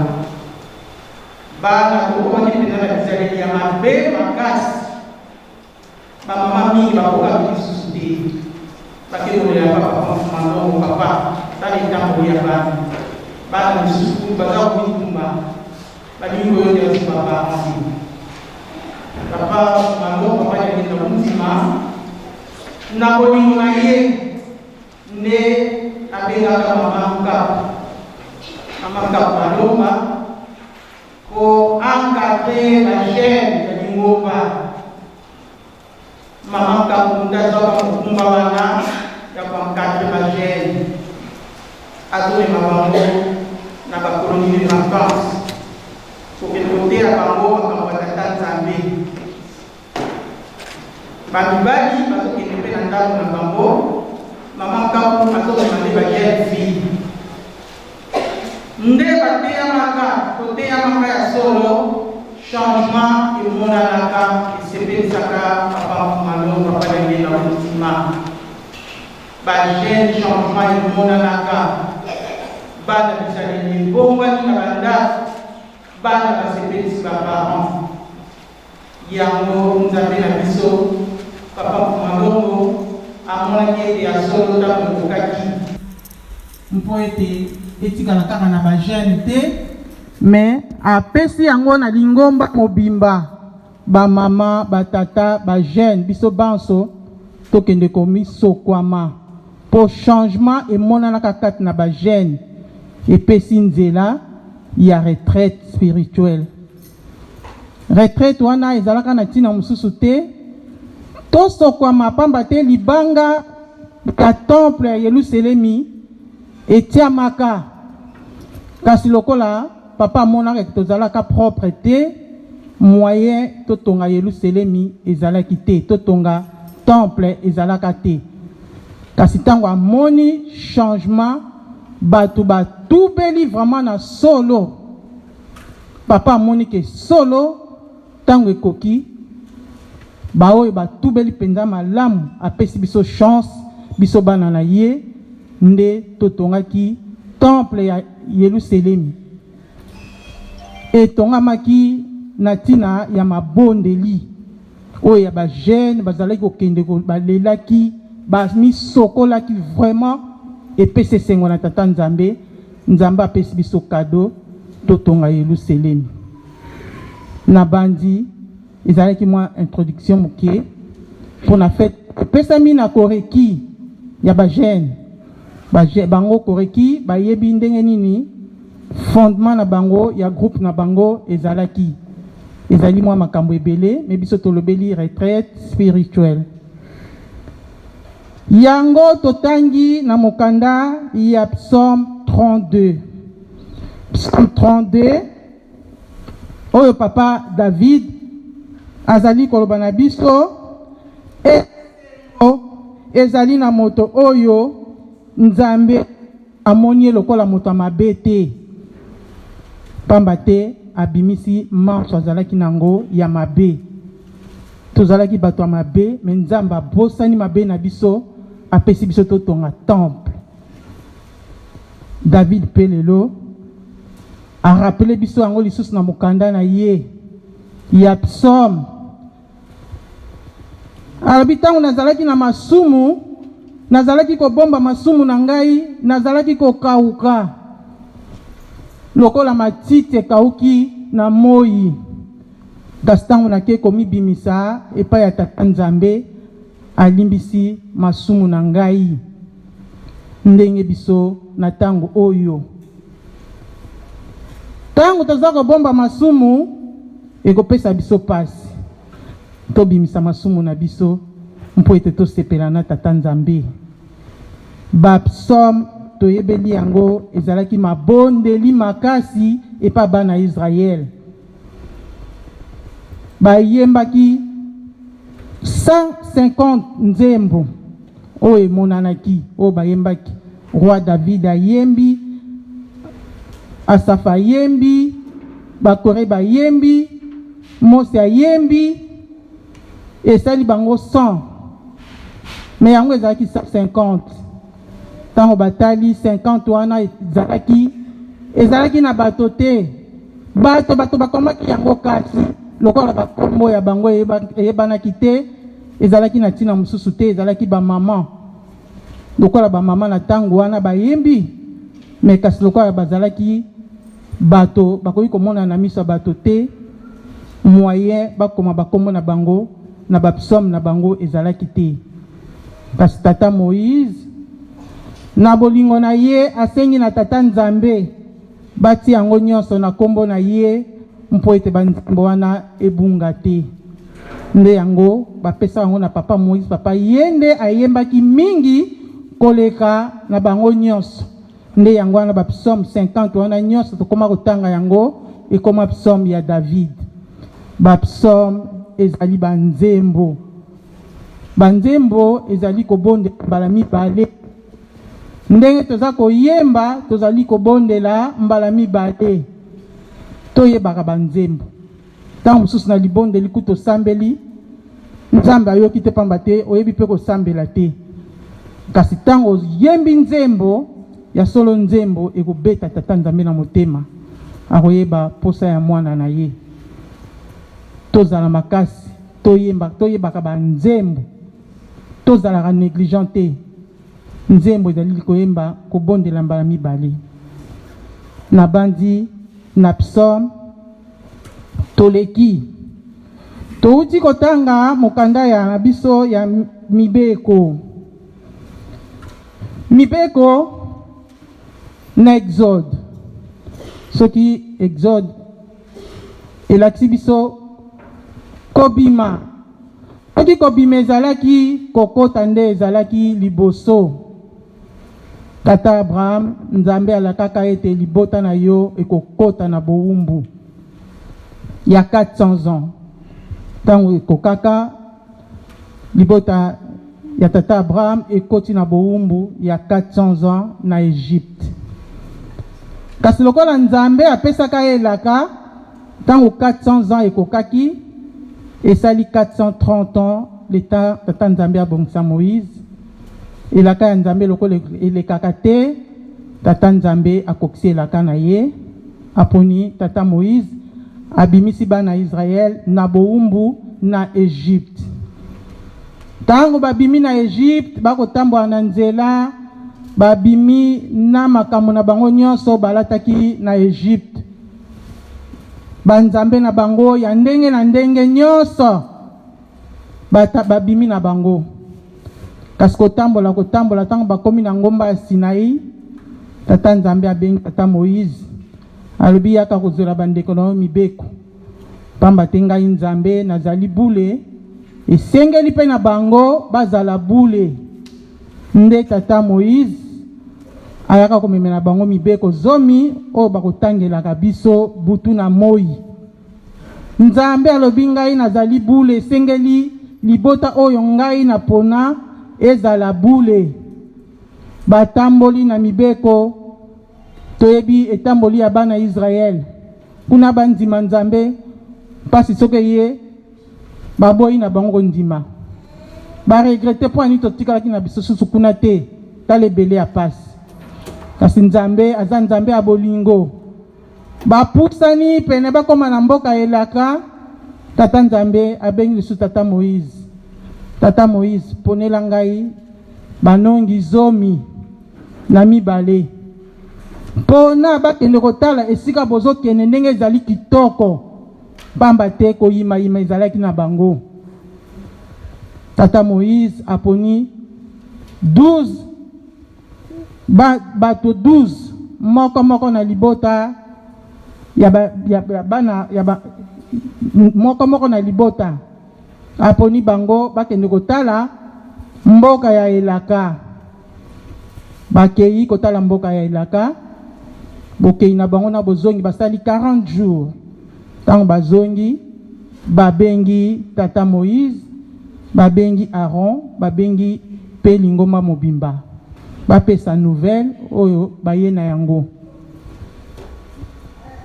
bana tokomaki mpenza na bizaleli ya mabe makasi bamama mingi bakokaki lisusu te bakekolela papa malongo papa tala ntango ya bana lisusu baza komitumba balingi oyo nde papa papa malongo papa nyongezo ya motima na bolingo na ye nde abengaka mama Nkapu Malonga ko encadrer la chaîne ya lingomba. Mama Nkapu ndazoka mukumba wana ya encadrer la chaîne azomema bango na bakolonie de vacances kokende kotela bango makambo ya tata Nzambe. Bamibali bazokende mpe na ndako na bango. Mama papa azomema nde bajeune fille nde bateyamaka toteyamaka ya solo changement emonanaka esepelisaka papa malo papa lenge na motima bajeune changement emonanaka bana bisaleli bombani na bandasi bana basepelisi baparent yango nzambe na biso papa malongo amonaki ete ya solo ntango ekokaki mpo ete etikala kaka na bajeune te me apesi yango na lingomba mobimba bamama batata bajeune biso banso tokende komisokwama mpo changement emonanaka kati na bajeune epesi nzela ya retraite spirituelle. Retraite wana ezalaka na ntina mosusu te tosokwama pamba te libanga ya temple ya Yerusalemi etiamaka kasi lokola papa amonaka tozalaka propre te moyen totonga Yerusalemi ezalaki te totonga temple ezalaka te kasi ntango amoni changement bato batubeli vraiment na solo papa amoni ke solo ntango ekoki baoyo batubeli mpenza malamu apesi biso chance biso bana na ye nde totongaki temple ya Yerusalemi etongamaki na ntina ya mabondeli oyo ya bajeune bazalaki kokende balelaki bamisokolaki vraiment epesi esengo na tata nzambe nzambe apesi biso kado totonga Yerusalemi na bandi ezalaki mwa introduction moke mpona fete epesami na koreki ya bajeune bango koreki bayebi ndenge nini fondement na bango ya groupe na bango ezali mwa makambo ebele me biso tolobeli retraite spirituelle yango totangi na mokanda ya psaume 32 psaume 32 oyo papa David azali koloba na biso ezali na moto oyo nzambe amoni lokola moto mabe te pamba te abimisi marche azalaki nango ya mabe tozalaki bato ya mabe me nzambe abosani mabe na biso apesi biso totonga temple David mpe lelo arapele biso yango lisusu na mokanda na ye ya psaume alobi ntango nazalaki na masumu nazalaki kobomba masumu na ngai nazalaki kokauka lokola matiti ekauki na moi kasi ntango nake komibimisa epai ya tata nzambe alimbisi masumu na ngai ndenge biso na ntango oyo ntango toza kobomba masumu ekopesa biso pasi tobimisa masumu na biso mpo ete tosepela na tata nzambe bapsaume toyebeli yango ezalaki mabondeli makasi epa bana Israel bayembaki 150 nzembo oyo emonanaki oyo bayembaki roi David ayembi Asafa ayembi bakore bayembi Mose ayembi esali bango 100 me yango ezalaki 150 ntango batali 50 wana ezalaki na bato te bato bakomaki yango kasi lokola bakombo ya bango eyebanaki te ezalaki na ntina mosusu te ezalaki bamama lokola bamama na ntango wana bayembi me kasi lokola bazalaki bato bakoki komona na miso ya bato te moyen bakoma bakombo na bango na bapsaume na bango ezalaki te kasi tata Moïse na bolingo na ye asengi na tata nzambe bati yango nyonso na kombo na ye mpo ete banzambo wana ebunga te nde yango bapesa yango na papa Moïse papa ye nde ayembaki mingi koleka na bango nyonso nde yango wana bapsaume 50 wana nyonso tokoma kotanga yango ekoma psaume ya David bapsaume ezali banzembo ezali kobonde mbala mibale ndenge toza koyemba tozali kobondela mbala mibale toyebaka banzembo ntango mosusu na libondeli kutu osambeli nzambe ayoki te pamba te oyebi mpe kosambela te kasi ntango oyembi nzembo ya solo nzembo ekobeta tata nzambe na motema akoyeba posa ya mwana na ye tozala makasi toyebaka banzembo tozalaka négligent te nzembo ezali koyemba kobondela mbala mibale na bandi na psaume toleki touti kotanga mokanda ya biso ya mibeko na exode soki exode elakisi biso kobima soki kobima ezalaki kokota nde ezalaki liboso tata Abraham nzambe alakaka ete libota na yo ekokota na bowumbu ya 400 ans ntango ekokaka libota ya tata Abraham ekoti na bowumbu ya 400 ans na Egypte. Kasi lokola nzambe apesaka elaka ntango 400 ans ekokaki esali 430 ans leta tata nzambe abongisa Moïse elaka ya nzambe lokola elekaka te tata nzambe akokisi elaka na ye aponi tata Moïse abimisi bana Israël na bowumbu na Egypte. Tango babimi na Egypte bakotambola na nzela babimi na makambo na bango nyonso balataki na Egypte banzambe na bango ya ndenge na ndenge nyonso babimi na bango kasi kotambola tango bakomi na ngomba ya Sinai tata nzambe abengi tata Moïse alobi yaka kozela bandeko na yo mibeko pamba te ngai nzambe nazali bule esengeli mpe na bango bazala bule nde tata Moïse ayaka komemela bango mibeko zomi oyo bakotangelaka biso butu na moi. Nzambe alobi ngai nazali bule esengeli libota oyo ngai na pona ezala bule batamboli na mibeko toyebi etamboli ya bana Israël kuna bandima nzambe pasi soke ye baboyi na bango ndima baregrete po ani totikalaki na biso susu kuna te tala ebele ya pasi kasi nzambe aza nzambe ya bolingo bapusani pene bakoma na mboka elaka tata nzambe abengi lisusu tata Moïse ponela ngai banongi zomi na mibale mpona bakende kotala esika bozokende ndenge ezali kitoko pamba te koyimayima ezalaki na bango. Tata Moïse aponi 12 bato 12 moko na libota moko na libota aponi bango bakende kotala mboka ya elaka bakei kotala mboka ya elaka bokei na bango na bozongi basali 40 jours tango bazongi babengi tata Moïse babengi Aaron babengi pe lingoma mobimba bapesa nouvelle oyo baye na yango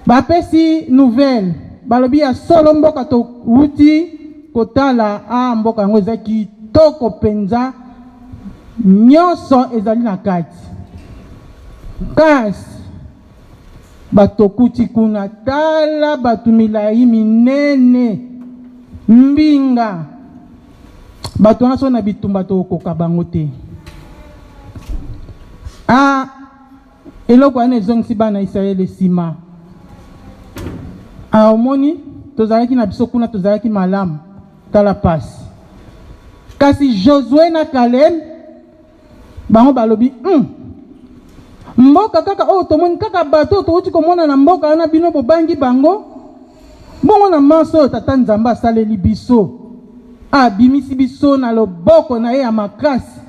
bapesi nouvelle balobi ya solo mboka to wuti kotala mboka yango eza kitoko penza nyonso ezali na kati kasi bato kuti kuna tala bato milai minene mbinga bato naso na bitumba to koka bango te eloko wana ezongisi bana Israele sima omoni tozalaki na biso kuna tozalaki malamu tala pasi kasi Josué na Caleb bango balobi mboka kaka oyo tomoni kaka bato touti komona na mboka wana bino bobangi bango bongo na maso oyo tata nzambe asaleli biso abimisi biso na loboko na ye ya makasi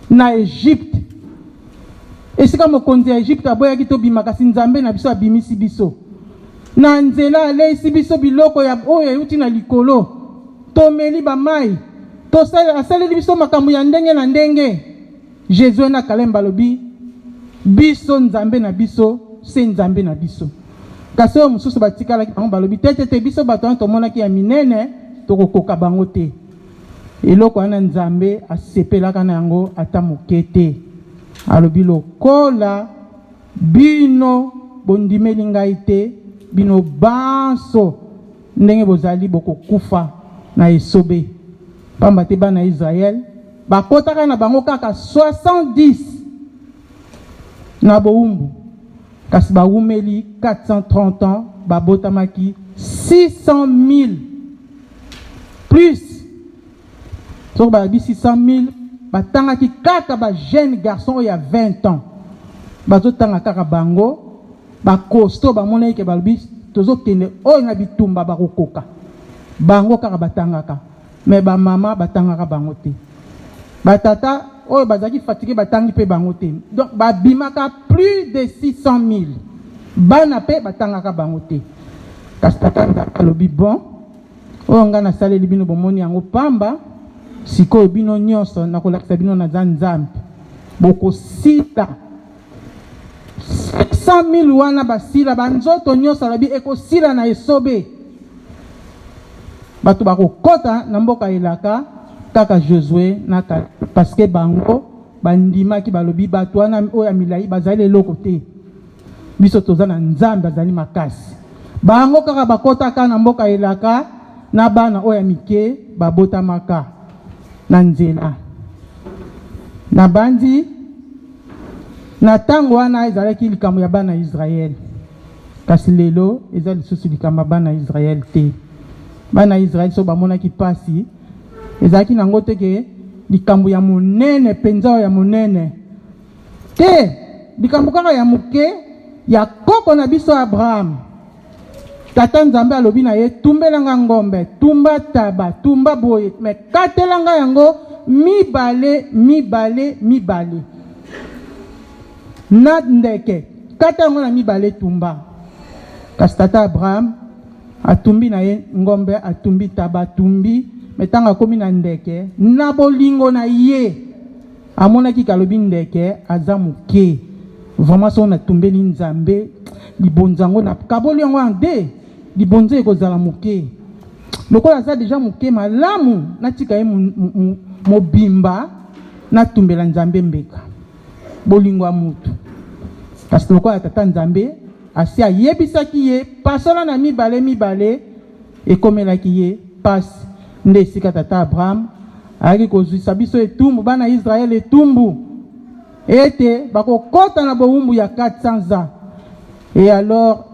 na Egypte esika mokonzi ya Egypte aboyaki tobima kasi nzambe na biso abimisi biso na nzela aleisi biso biloko ya oyo euti na likolo tomeli bamai asaleli biso makambo ya ndenge na ndenge Jésus na kalemba lobi biso nzambe na biso se nzambe na biso. Kasi oyo mosusu batikalaki bango balobi te biso bato wana tomonaki ya minene tokokoka bango te. Eloko wana nzambe asepelaka na yango ata moke te. Alobi lokola bino bondimeli ngai te, bino banso ndenge bozali bokokufa na esobe. Pamba te bana Israel bakotaka na bango kaka 70 na boumbu. Kasi baumeli 430 ans, babotamaki 600 000 plus. Donc babi 600 000, batangaki kaka ba jeune garçon il y a 20 ans. Bazotanga kaka bango, ba costo ba monai ke balbi tozo kende o na bitumba bakokoka. Bango kaka batangaka. Mais ba mama batangaka bango te. Batata oyo bazaki fatigué batangi pe bango te. Donc babimaka plus de 600 000. Bana pe batangaka bango te. Kasi tata alobi bon oyo nga na saleli bino bomoni yango pamba sikoyo bino nyonso nakolakisa bino na nzambe bokosita 100 000 wana basila banzoto nyonso alobi ekosila na esobe. Bato bakokota na mboka elaka kaka Josué na parce que bango bandimaki balobi bato wana oya milai bazali eloko te. Biso toza na nzambe azali makasi. Bango kaka bakota ka na mboka elaka na bana oya mike babotamaka na nzela. Na bandi na tango wana ezalaki likambo ya bana Israel. Kasi lelo eza lisusu likambo ya bana Israel te. Bana Israel so bamonaki pasi ezalaki nango teke likambo ya monene penza ya monene te likambo kaka ya muke ya koko na biso Abraham. Tata nzambe alobi na ye tumbelanga ngombe, tumba taba, tumba boye, me katelanga yango mibale. Na ndeke, kata yango na mibale tumba. Kasi tata Abraham atumbi na ye ngombe, atumbi taba, atumbi, metanga komi na ndeke, na bolingo na ye. Amonaki kalobi ndeke, aza muke. Vraiment so na tumbeli nzambe, libonzango na kaboli yango ande. Libonze ekozala muke. Lokola aza deja muke malamu natika ye mobimba na tumbela nzambe mbeka. Bolingo ya mutu. Kasi lokola tata nzambe asi ayebisaki ye pasola na mibale ekomelaki ye pasi nde esika tata Abraham ayaki kozwisa biso etumbu bana Israel etumbu ete bakokota na bowumbu ya 400 ans. Et alors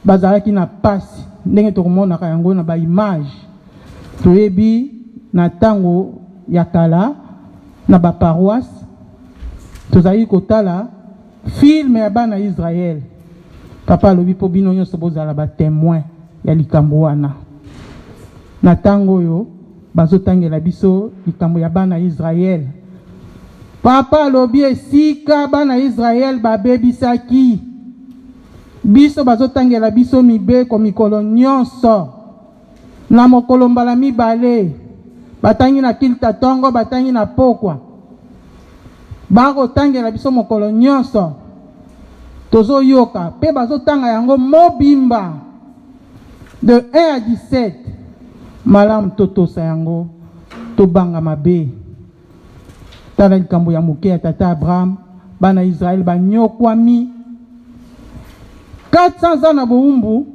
bazalaki na pasi ndenge tokomonaka yango na ba image toyebi na tango ya kala na ba paroisse tozali kotala film ya bana Israel. Papa alobi po bino nyonso bozala ba témoin ya likambo wana. Na tango yo bazotangela biso likambo ya bana Israel. Papa alobi esika bana Israel babebisaki biso bazotangela biso mibeko mikolo nyonso na mokolo mbala mibale batangi na kilta tongo batangi na pokwa bakotangela biso mokolo nyonso tozo yoka pe bazotanga yango mobimba de 1 à 17 malamu totosa yango tobanga mabe. Tala likambo ya moke ya tata Abraham bana Israel banyokwami 400 ans na boumbu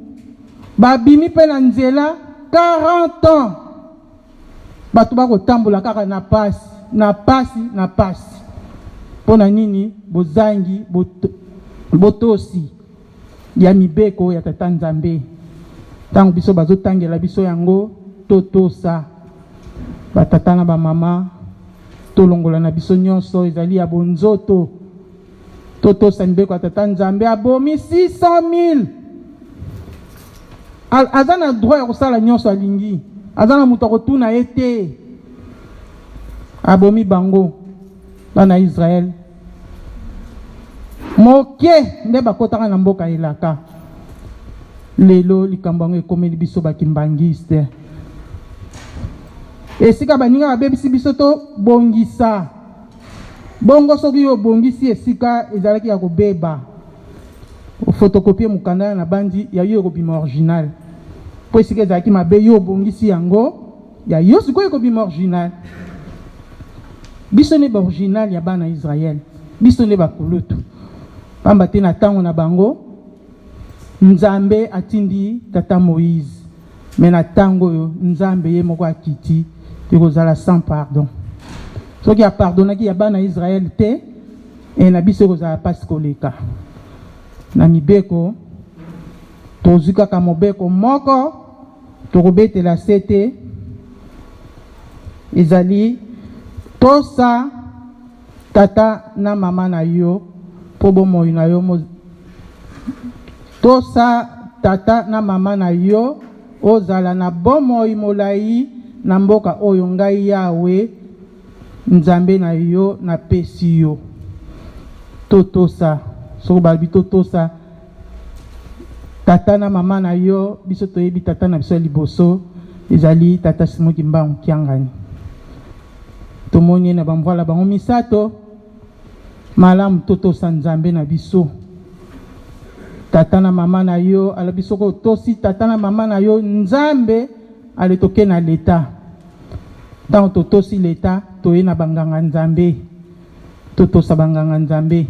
babimi pe na nzela 40 ans bato bakotambola kaka na pasi pona nini bozangi botosi ya mibeko ya tata nzambe. Tango biso bazotangela biso yango totosa batata na bamama tolongola na biso nyonso ezali ya bonzoto totosa mibeko ya tata nzambe abomi 600 000. Aza na droit ya kosala nyonso alingi, aza na moto akotuna ye te. Abomi bango bana Israel moke nde bakotaka na mboka elaka. Lelo likambo yango ekomeli biso bakimbangiste esika baninga babebisi biso to bongisa bongo soki obongisi esika ezalaki ya kobeba photocopie mukanda na bandi ya yo kobima original po esika ezalaki mabe yo obongisi yango ya yo sikoyo kobima original. Biso ne ba original ya bana Israël, biso ne bakulutu pamba te na ntango na bango Nzambe atindi tata Moïse, mais na ntango oyo Nzambe ye moko akiti ekozala sans pardon. Soki a pardonnaki ya bana Israël te na biso ekozala pasi koleka. Na mibeko tozwi kaka mobeko moko tokobetela sete ezali tosa tata na mama na yo po bomoi na yo tosa tata na mama na yo ozala na bomoi molai na mboka oyo ngai Yawe Nzambe na yo na pesi yo. Totosa so balbi totosa tata na mama na yo biso toyebi tata na biso liboso ezali tata Simon Kimbangu Kiangani. Tomoni na bamvola bango misato malamu totosa Nzambe na biso. Tata na mama na yo ala biso ko tosi tata na mama na yo Nzambe ale toke na leta. Dans totosi leta toye na banganga Nzambe. Totosa banganga Nzambe.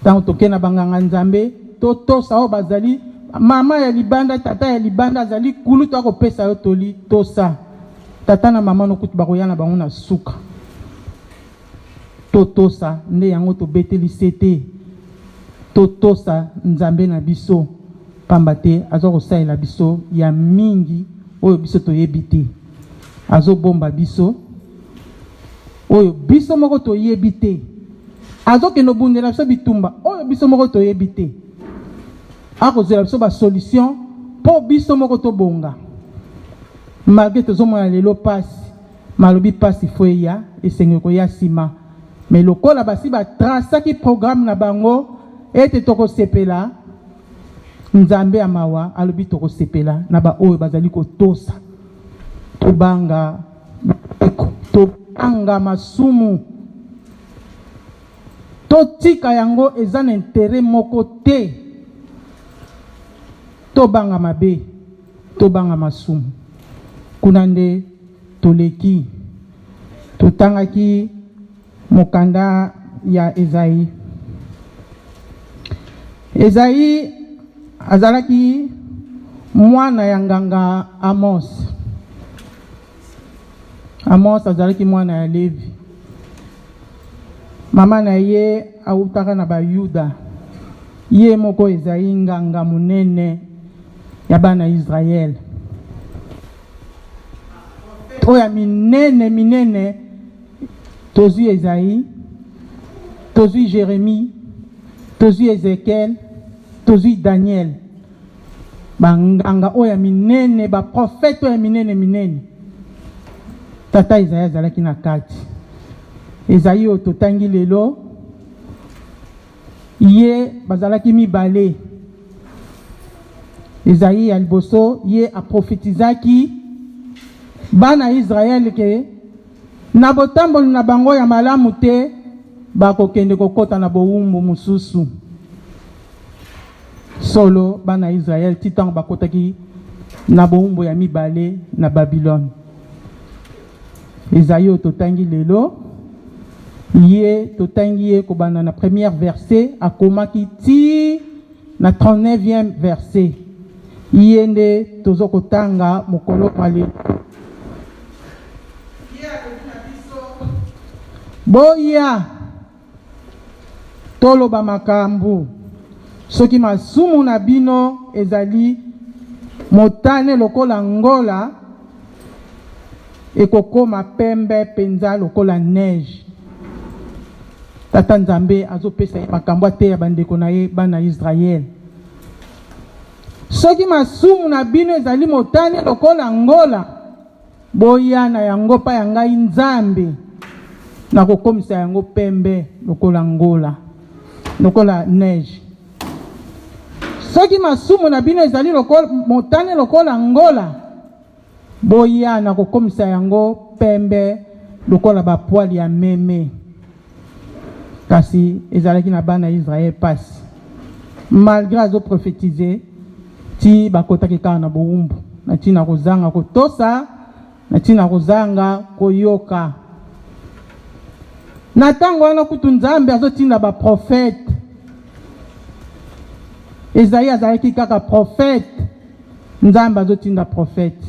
Dans toke na banganga Nzambe totosa o bazali mama ya libanda tata ya libanda azali kulu to akopesa yo toli tosa. Tata na mama no kutu bakoyana bango na suka. Totosa nde yango to beteli sete. Totosa Nzambe na biso pamba te azo kosalela biso ya mingi oyo biso toyebi te. Azo bomba biso oyo biso moko toyebi te. Azo keno bundela biso bitumba oyo biso moko toyebi te. Akozela biso ba solution po biso moko tobonga. Malgré tozomona lelo pasi malobi pasi foya esengeko ya sima mais lokola basi ba trasaki programme na bango ete toko sepela Nzambe amawa alobi toko sepela na ba oyo bazali kotosa tobanga masumu totika yango eza na intérêt moko te tobanga mabe tobanga masumu. Kuna nde toleki totangaki mokanda ya Ezaïe. Ezaïe azalaki mwana ya nganga Amos. Amos azalaki mwana ya Levi. Mama na ye autaka na Bayuda. Ye moko Ezaïe nganga munene ya bana Israël. Oya minene tozui Ezaïe, tozui Jérémie, tozui Ézéchiel, tozui Daniel. Banganga oya minene ba prophète oya minene. Tata Ezaïe azalaki na kati. Ezaïe ototangi lelo ye bazalaki mibale. Ezaïe aliboso ye a prophétisaki bana Israël ke na botamboli na bango ya malamu te bakokende kokota na bowumbu mususu. Solo bana Israël titango bakotaki na bowumbu ya mibale na Babylone. Ezaïe totangi lelo ye totangi ye kobana na première verset akomaki ti na 39e verset. Yende tozokotanga mokolo male. Boya toloba makambu soki masumu na bino ezali motane lokola ngola ekokoma pembe penza lokola neige. Tata Nzambe azopesa makambo ate ya bandeko na ye bana Israël. Soki masumu na bino ezali motane lokola ngola boya na yango pa ya ngai Nzambe na kokomisa yango pembe lokola ngola lokola neige. Soki masumu na bino ezali lokola motane lokola ngola boya na kokomisa yango pembe lokola ba poil ya meme. kasi ezalaki na bana Israël passe malgré azo prophétiser ti bakotaki kaka na bowumbu na ntina kozanga kotosa na ntina kozanga koyoka na ntango wana kutu nzambe azotinda baprofete Ezaïe azalaki kaka prophète nzambe azotinda prophète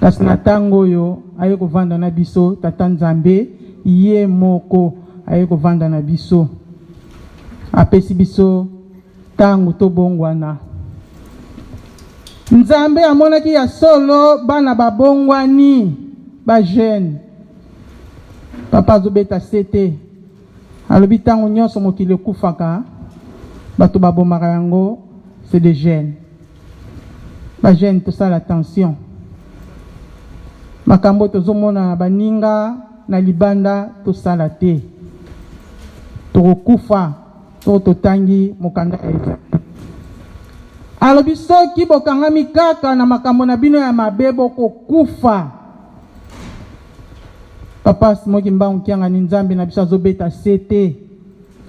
kasi na ntango oyo aye kovanda na biso tata nzambe ye moko aye kovanda na biso apesi biso ntango tobongwana nzambe amonaki ya solo bana babongwani bajeune papa azobeta sete alobi ntango nyonso mokili ekufaka bato babomaka yango c'est des jeunes bajeunes tosala attention makambo tozomona na baninga na libanda tosala te tokokufa to totangi mokanda ya alobi soki bokangami kaka na makambo na bino ya mabe bokokufa papa simoki mbangu kianga ni nzambe na biso azobeta sete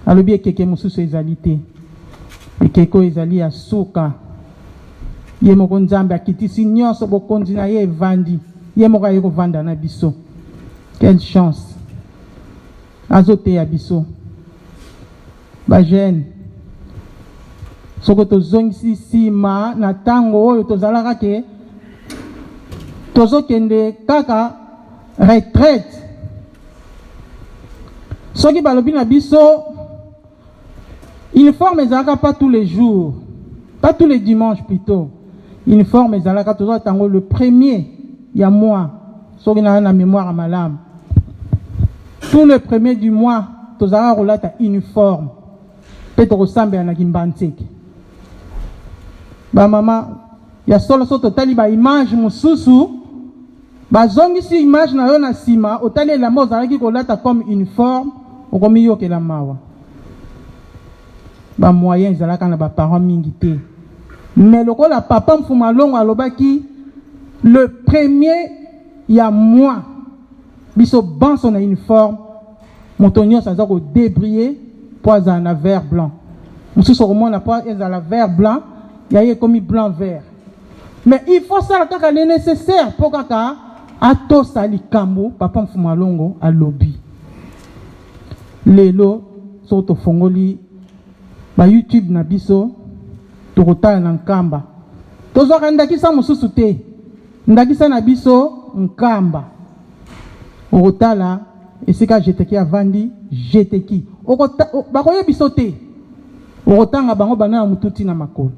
alobi ekeke mosusu ezali te ekeko ezali ya suka ye moko nzambe akitisi nyonso bokonzi na ye evandi ye moko aye kovanda na biso quelle chance azoteya biso bajeune soko tozongisi nsima na ntango oyo tozalaka ke tozokende kaka retraite soki balobi na biso uniforme ezalaka pas tous les jours pas tous les dimanches plutôt uniforme ezalaka toujours tango le premier ya mois soki na mémoire à malamu tout le premier du mois tozalaka kolata uniforme pe tokosambela na kimbantseke bamama ya solo so totali baimage mosusu bazongisi image na yo na nsima otali elamba ozalaki kolata comme uniforme okomiyokela mawa bamoyen ezalaka na baparent mingi te mais lokola papa mfuma longo alobaki le premier ya mois biso banso na uniforme moto nyonso aza kodebriller po azala na vert blanc mosusu okomona po ezala vert blanc yaye ekomi blanc vert mais il faut sala kaka le nécessaire po kaka atosa likambo papa mfuma longo alobi lelo so tofongoli ba YouTube na biso tokotala na nkamba tozwaka ndakisa mosusu te ndakisa na biso nkamba okotala esika jeteki avandi jeteki bakoye biso te okotanga bango bana na mututi na makolo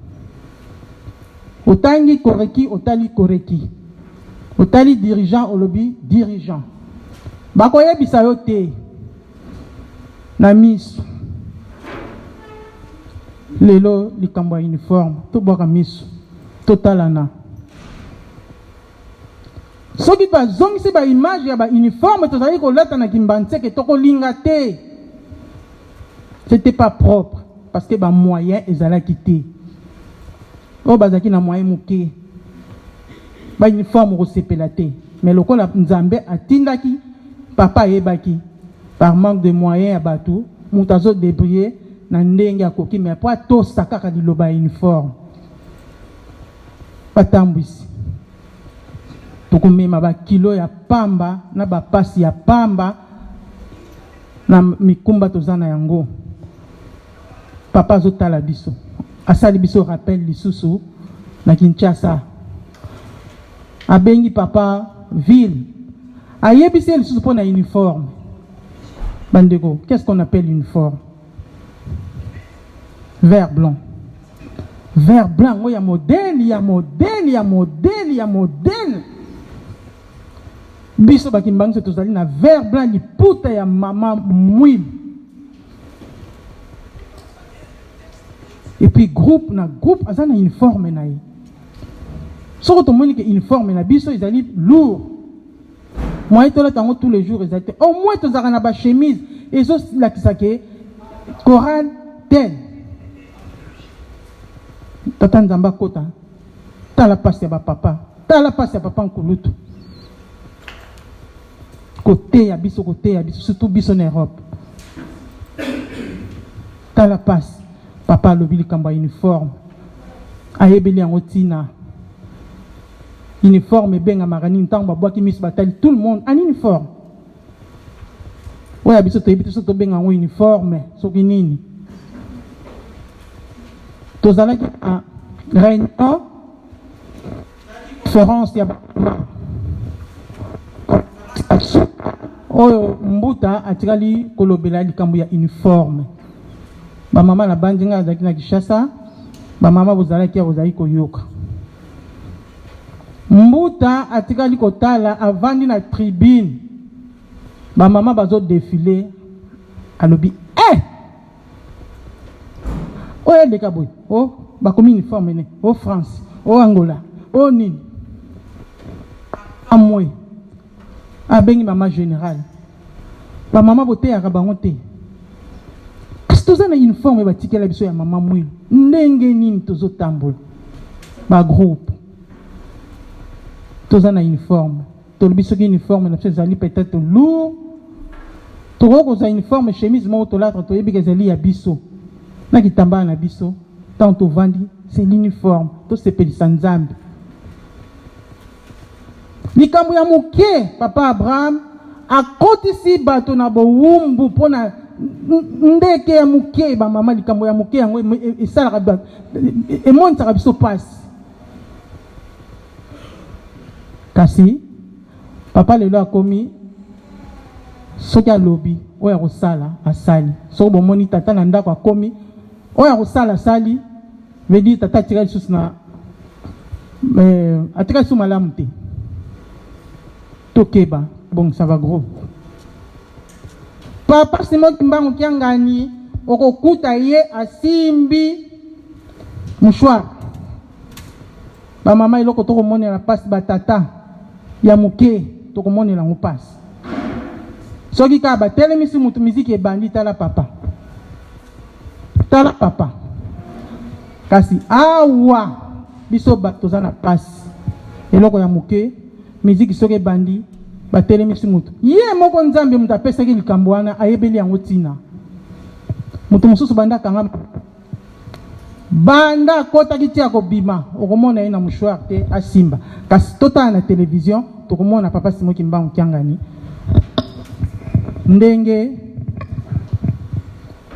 otangi koreki otali koreki otali dirigeant olobi dirigeant bakoye bisa yo te na miso lelo likambo ya uniforme tobwaka miso totalana soki bazongisi baimage ya bauniforme tozali kolata na kimbantseke tokolinga te c'était pas propre parce que bamoyen ezalaki te oyo bazalaki na moyen moke bauniforme okosepela te mais lokola nzambe atindaki papa ayebaki par manque de moyens ya bato moto azodébrouiller na ndenge akoki mais po atosa kaka liloba ya uniforme batambwisi tokomema bakilo ya pamba na bapasi ya pamba na mikumba toza na yango papa azotala biso asali biso rappel lisusu na Kinshasa abengi papa ville ayebisi lisusu mpo na uniforme bandeko qu'est-ce qu'on appelle uniforme vert blanc oyo ya modèle biso bakimbangiso tozali na vert blanc liputa ya mama mwili et puis groupe aza na uniforme na ye soko tomoni ke uniforme na biso ezali lourd moyen tolata yango tous les jours ezali te au moins tozalaka na bachemise ezolakisa ke chorale tel tata nzambe akota tala pasi ya bapapa nkulutu koteya biso surtout biso na Europe tala passe papa alobi likambo ya uniforme ayebeli yango ntina uniforme ebengamaka nini ntango babwaki miso batali tout le monde en uniforme oyo ya biso toyebi te so tobenga yango uniforme soki nini tozalaki na réunion conférence ya oyo mbuta atikali kolobela likambo ya uniforme bamama na bandi nga azalaki na Kinshasa bamama bozalaki ya bozalaki koyoka mbuta atikali kotala avandi na tribune bamama bazo défilé alobi oyo eleka boye bakomi uniforme ne France Angola nini amwe abengi mama général bamama boteyaka bango te kasi toza na uniforme batikela biso ya mama mwilu ndenge nini tozotambola bagroupe toza na uniforme tolobi soki uniforme na biso ezali peut-être lourd tokoki kozwa uniforme chemise moko tolatra toyebika ezali ya biso na kitambala na biso ntango tovandi c'est l'uniforme tosepelisa nzambe likambo ya moke papa Abraham akotisi bato na bowumbu mpona ndeke ya moke bamama likambo ya moke yango esalaka emonisaka biso pasi kasi papa lelo akomi soki alobi oyo akosala asali soki bomoni tata na ndako akomi oyo akosala asali vedi tata atika lisusu na atika lisusu malamu te tokeba bon ça va gros papa Simon Kimbangu kiangani okokuta ye asimbi mouchoir bamama eloko tokomonela pasi batata ya moke tokomonela ngo pasi soki kaka batelemisi mutu miziki ebandi tala papa kasi awa biso toza na pasi eloko ya moke miziki soki ebandi batelemisi mutu ye moko nzambe mutu apesaki likambo wana ayebeli yango ntina mutu mosusu banda kanga banda kotaki tia kobima okomona ye na mouchoir te asimba kasi totala na télévision tokomona papa Simon Kimbangu kiangani ndenge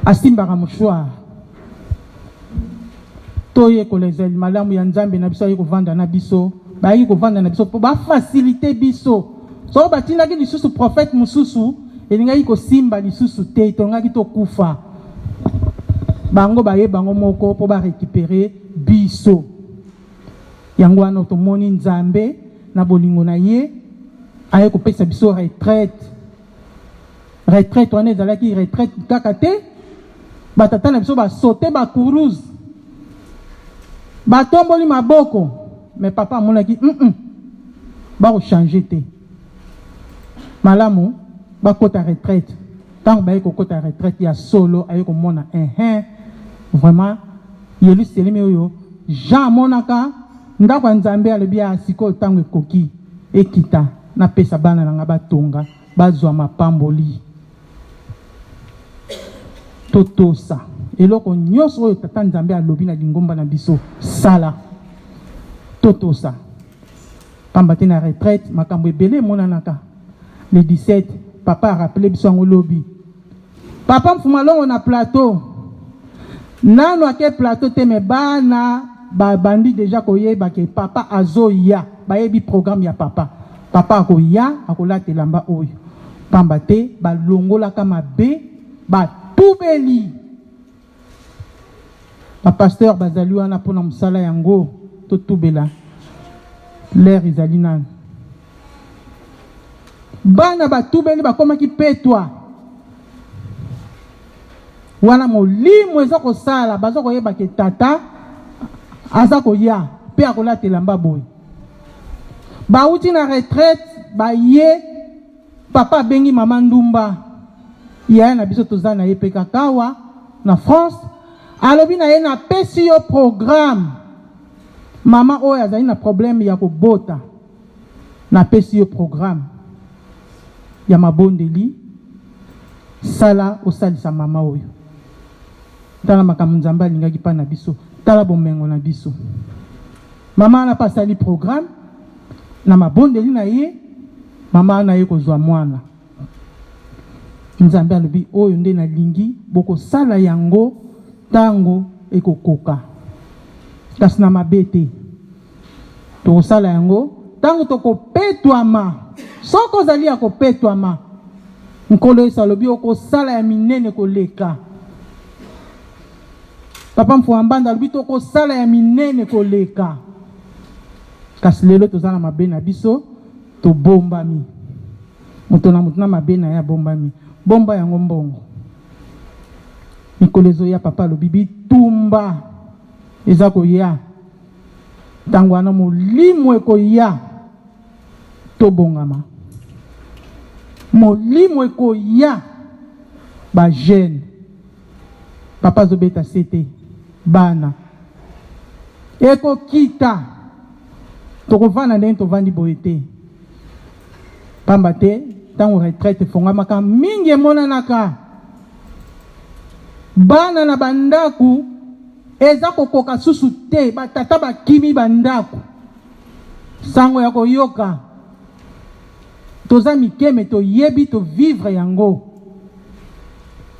asimbaka mouchoir toyekola ezali malamu ya nzambe na biso ayi kovanda na biso bayi kovanda na biso po bafacilite biso so batindaki lisusu prophète mosusu elingaki kosimba lisusu te tongaki tokufa bango baye bango moko po barécupere biso yango wana tomoni nzambe na bolingo na ye aye kopesa biso retraite wana ezalaki retraite kaka te batata na biso basote bakuruze batomboli maboko mais papa amonaki bakochange te malamu bakota retraite ntango baye kokota retraite ya solo aye komona vraiment yelu selemi oyo Jean amonaka ndako ya nzambe alobi ya sikoyo ntango ekoki ekita napesa bana nanga batonga bazwa mapamboli totosa eloko nyonso oyo tata nzambe alobi na lingomba na biso sala totosa pamba te na retraite makambo ebele emonanaka le 17 papa a rappelé biso yango lobi papa mfuma longo na plateau nano ake plateau te me bana babandi deja koyeba ke papa azoya bayebi programme ya papa akoya akolatela mba oyo pamba te balongolaka mabe batubeli bapasteur bazali wana mpona mosala yango totubela l'air ezali nani bana batubeli bakomaki petwa wana molimo eza kosala baza koyeba ke tata aza koya mpe akolatela mba boye bauti na retraite baye papa abengi mama ndumba yaya na biso toza na ye mpe kakawa na France alobi na ye napesi yo programme mama oyo azali na problème ya kobota napesi yo programme ya mabondeli sala osalisa mama oyo tala makambo nzambe alingaki mpa na biso tala bomengo na biso mama ana pasali programme na mabondeli na ye mama ana ye kozwa mwana nzambe alobi oyo nde nalingi bokosala yango ntango ekokoka kasi na mabe te tokosala yango ntango tokopetwama soki ozali ya kopetwama nkolo yesu alobi okosala ya minene koleka papa mfuwa mbanda alobi tokosala ya minene koleka kasi lelo toza na mabe na biso tobombami moto na moto na mabe na ye abombami bomba yango mbongo mikolo ezoya papa alobi bitumba eza koya ntango wana molimo ekoya tobongama molimo ekoya bajene papa azobeta sete bana ekokita tokovanda ndenge tovandi boye te pamba te ntango retraite efongamaka mingi emonanaka bana na bandaku eza kokoka susu te batata bakimi bandaku sango ya koyoka toza mikeme toyebi tovivre yango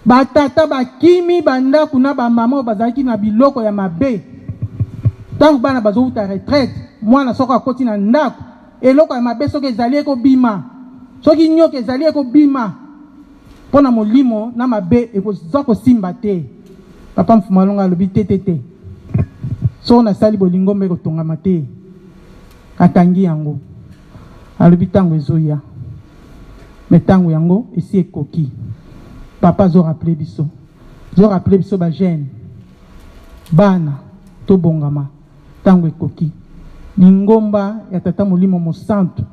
batata bakimi bandaku na bamama oyo bazalaki na biloko ya mabe ntango bana bazouta retraite mwana soko akoti na ndako eloko ya mabe soki ezali ekobima soki nyoka ezali ekobima mpo na molimo na mabe ekozwa kosimba te papa mfumalonga alobi te soko nasali bolingo mbe ekotongama te atangi yango alobi ntango ezoya me ntango yango esi ekoki papa azorapele biso bajene bana tobongama ntango ekoki lingomba ya tata molimo mosantu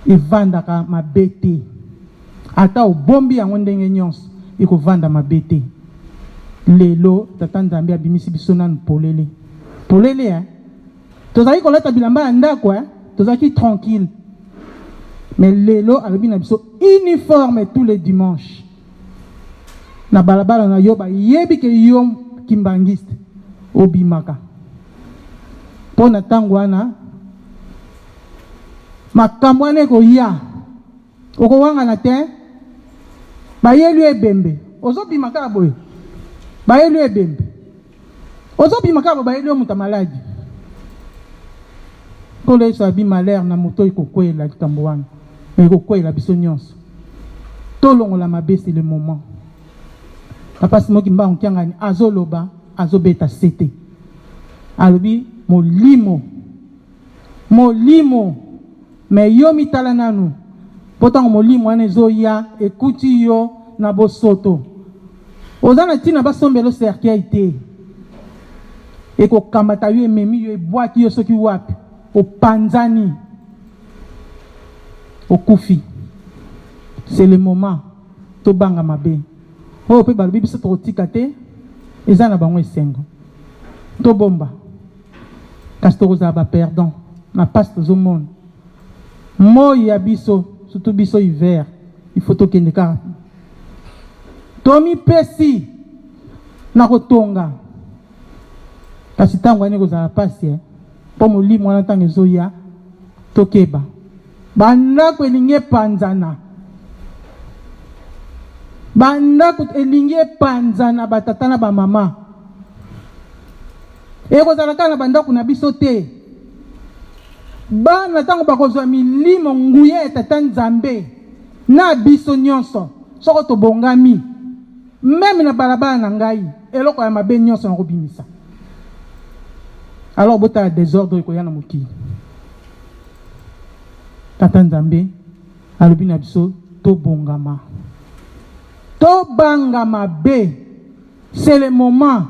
evandaka mabe te ata obombi yango ndenge nyonso ekovanda mabe te lelo tata nzambe abimisi biso nanu polele tozalaki kolata bilamba ya ndako tozalaki tranquille mais lelo alobi na biso uniforme tous les dimanches na balabala na yo bayebi ke yo kimbangiste obimaka mpo na ntango wana makambo wana ekoya okowangana te bayeli ebembe ozobima kaka boye bayeli ebembe ozobima kaka bayeli omuta maladi nkolo yesu abi malere na moto ekokwela likambo wana ekokwela biso nyonso tolongola mabe c'est le moment papa simoki mbango kiangani azoloba azobeta sete alobi molimo me yo mitala nanu mpo ntango molimo wana ezoya ekuti yo na bosoto oza na ntina basombelo cercueil te ekokambata yo ememi yo ebwaki yo soki wapi opanzani okufi c'est le moment tobanga mabe oyo mpe balobi biso tokotika te eza na bango esengo tobomba kasi tokozala baperdant na mpasi tozomona moi ya biso surtout biso hiver il faut tokende kaka tomipesi na kotonga kasi ntango wana ekozala mpasi mpo molimo wana ntango ezoya tokeba bandako elingi epanzana bandako elingi epanzana batata na bamama ekozala kaka na bandako na biso te bana ntango bakozwa milimo nguya ya tata nzambe na biso nyonso soko tobongami meme na balabala na ngai eloko ya mabe nyonso nakobimisa alors botala désordre ekoya na mokili tata nzambe alobi na biso tobongama tobangama be c'est le moment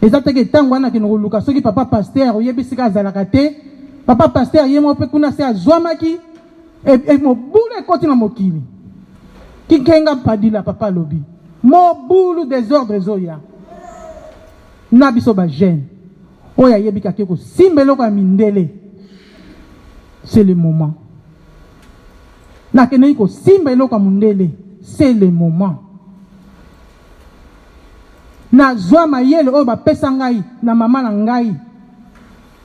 eza teke ntango wana kende koluka soki papa paster oyebisika azalaka te papa paster ye moko mpe kuna se azwamaki mobulu ekoti na mokili kikenga padila papa alobi mobulu désordre ezoya na biso bagene oyo ayebikaki kosimba eloko ya mindele c'est le moment nakendeki kosimba eloko ya mondele c'est le moment na zwa mayele oyo bapesa ngai na mama na ngai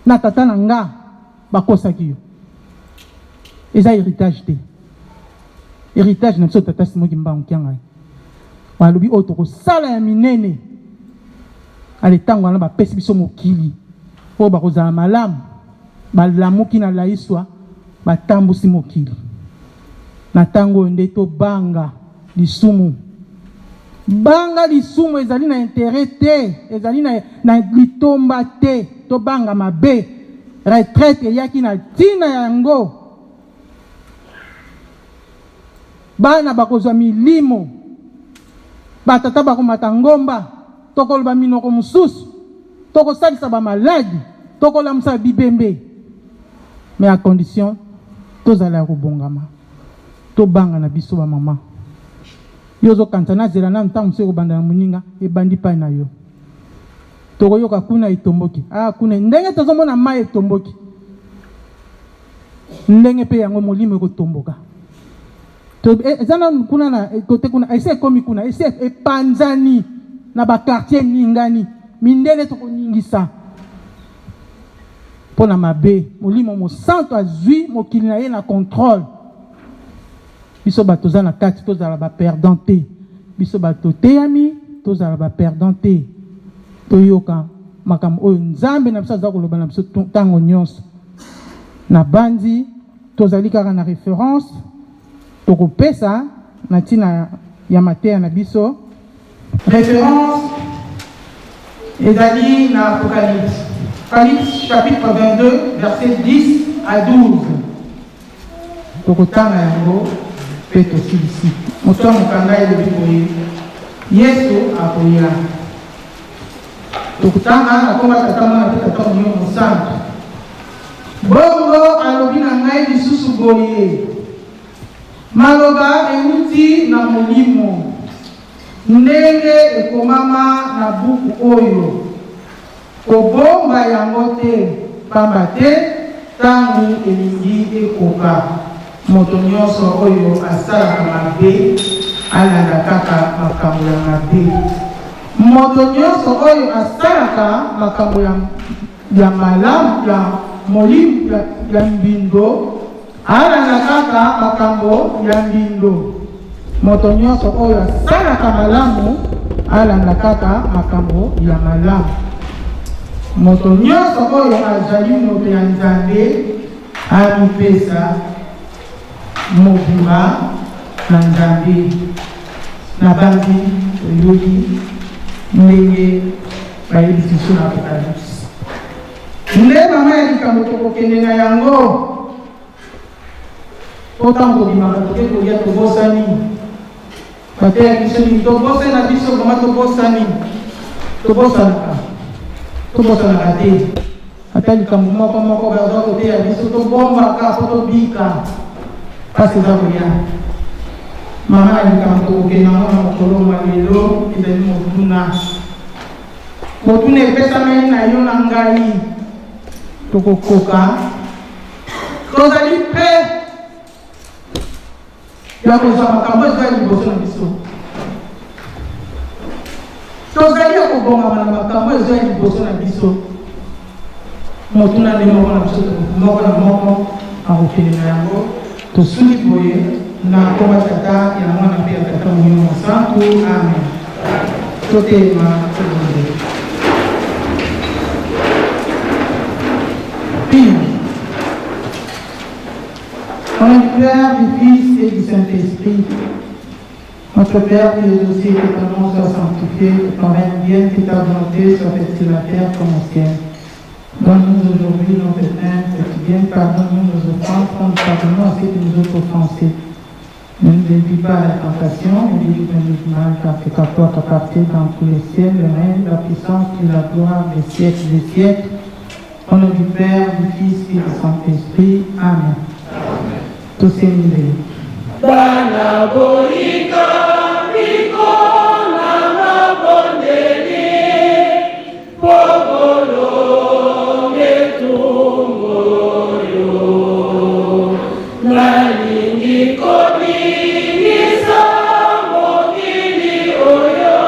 na tata na nga bakosaki yo eza héritage te héritage na biso tata Simon Kimbangu kia ngai balobi oyo tokosala ya minene ale ntango wana bapesi biso mokili oyo bakozala malamu balamuki na laiswa batambusi mokili na ntango oyo nde tobanga lisumu banga lisumu ezali na interet te ezali na litomba te tobanga mabe retraite eyaki na ntina yango bana bakozwa milimo batata bakomata ngomba tokoloba minoko mosusu tokosalisa bamaladi tokolamusa bibembe mais à condition tozala ya kobongama tobanga na biso bamama yo ozokanta nazela na ntango mosu ekobanda na moninga ebandi pai na yo tokoyoka kuna etomboki kuna ndenge tozomona mai etomboki ndenge mpe yango molimo ekotomboka eza na kuna na kote kuna esi ekomi kuna esi epanzani na bakartier ningani mindele tokoningisa mpo na mabe molimo mosanto azwi mokili na ye na contrôle biso bato toza na kati tozala baperdant te biso bato teyami tozala baperdant te toyoka makambo oyo nzambe na biso aza koloba na biso ntango nyonso na bandi tozali kaka na référence tokopesa na ntina ya mateya na biso référence ezali na Apocalypse chapitre 22 verset 10 à 12 tokotanga yango mpe tosilisi moto ya mokanda elobi boye Yesu akoya tokotanga nakomba tata mwana mpe tata molimo mosantu bongo alobi na ngai lisusu boye maloba euti na molimo ndenge ekomama na buku oyo kobomba yango te pamba te ntango elingi ekoka moto nyonso oyo asalaka mabe alanda kaka makambo ya mabe moto nyonso oyo asalaka makambo ya malamu ya molimo ya mbindo alanda kaka makambo ya mbindo moto nyonso oyo asalaka malamu alanda kaka makambo ya malamu moto nyonso oyo azali moto ya nzambe amipesa mobima na nzambe na bandi toyoki ndenge bayebisi biso na Apocalypse nde mama ya likambo tokokende na yango po ntango tobimaka toke kolia tobosani bateya biso nini tobose na biso mama tobosani tobosanaka te ata likambo moko baza koteya biso tobombaka po tobika mpasi eza koya mama ya likambo tokokenda ngo na mokolo mwa lelo ezali motuna epesameli na yo na ngai tokokoka tozali mpe ya kozwa makambo ezali liboso na biso tozali ya kobongama na makambo ezali liboso na biso motuna nde moko na biso moko na moko akokende na yango tosuli boye na komba tata ya mwana mpe ya tata molimo mosantu amen totelema tobonde Au nom du Père, du Fils et du Saint-Esprit. Notre Père qui es aux cieux, que ton nom soit sanctifié, que ton règne vienne, que ta volonté soit faite sur la terre comme au ciel. Donne-nous aujourd'hui notre pain quotidien, pardonne-nous nos offenses, comme nous pardonnons à ceux qui nous ont offensés. Ne nous induis pas à la tentation, mais délivre-nous du mal, car c'est à toi qu'appartient dans tous les ciels, le règne, la puissance et la gloire des siècles des siècles. Au nom du Père, du Fils et du Saint-Esprit. Amen. Tusimile. Bana boika biko na mabondeli pogolo metumboyo nalingi koningisa mokili oyo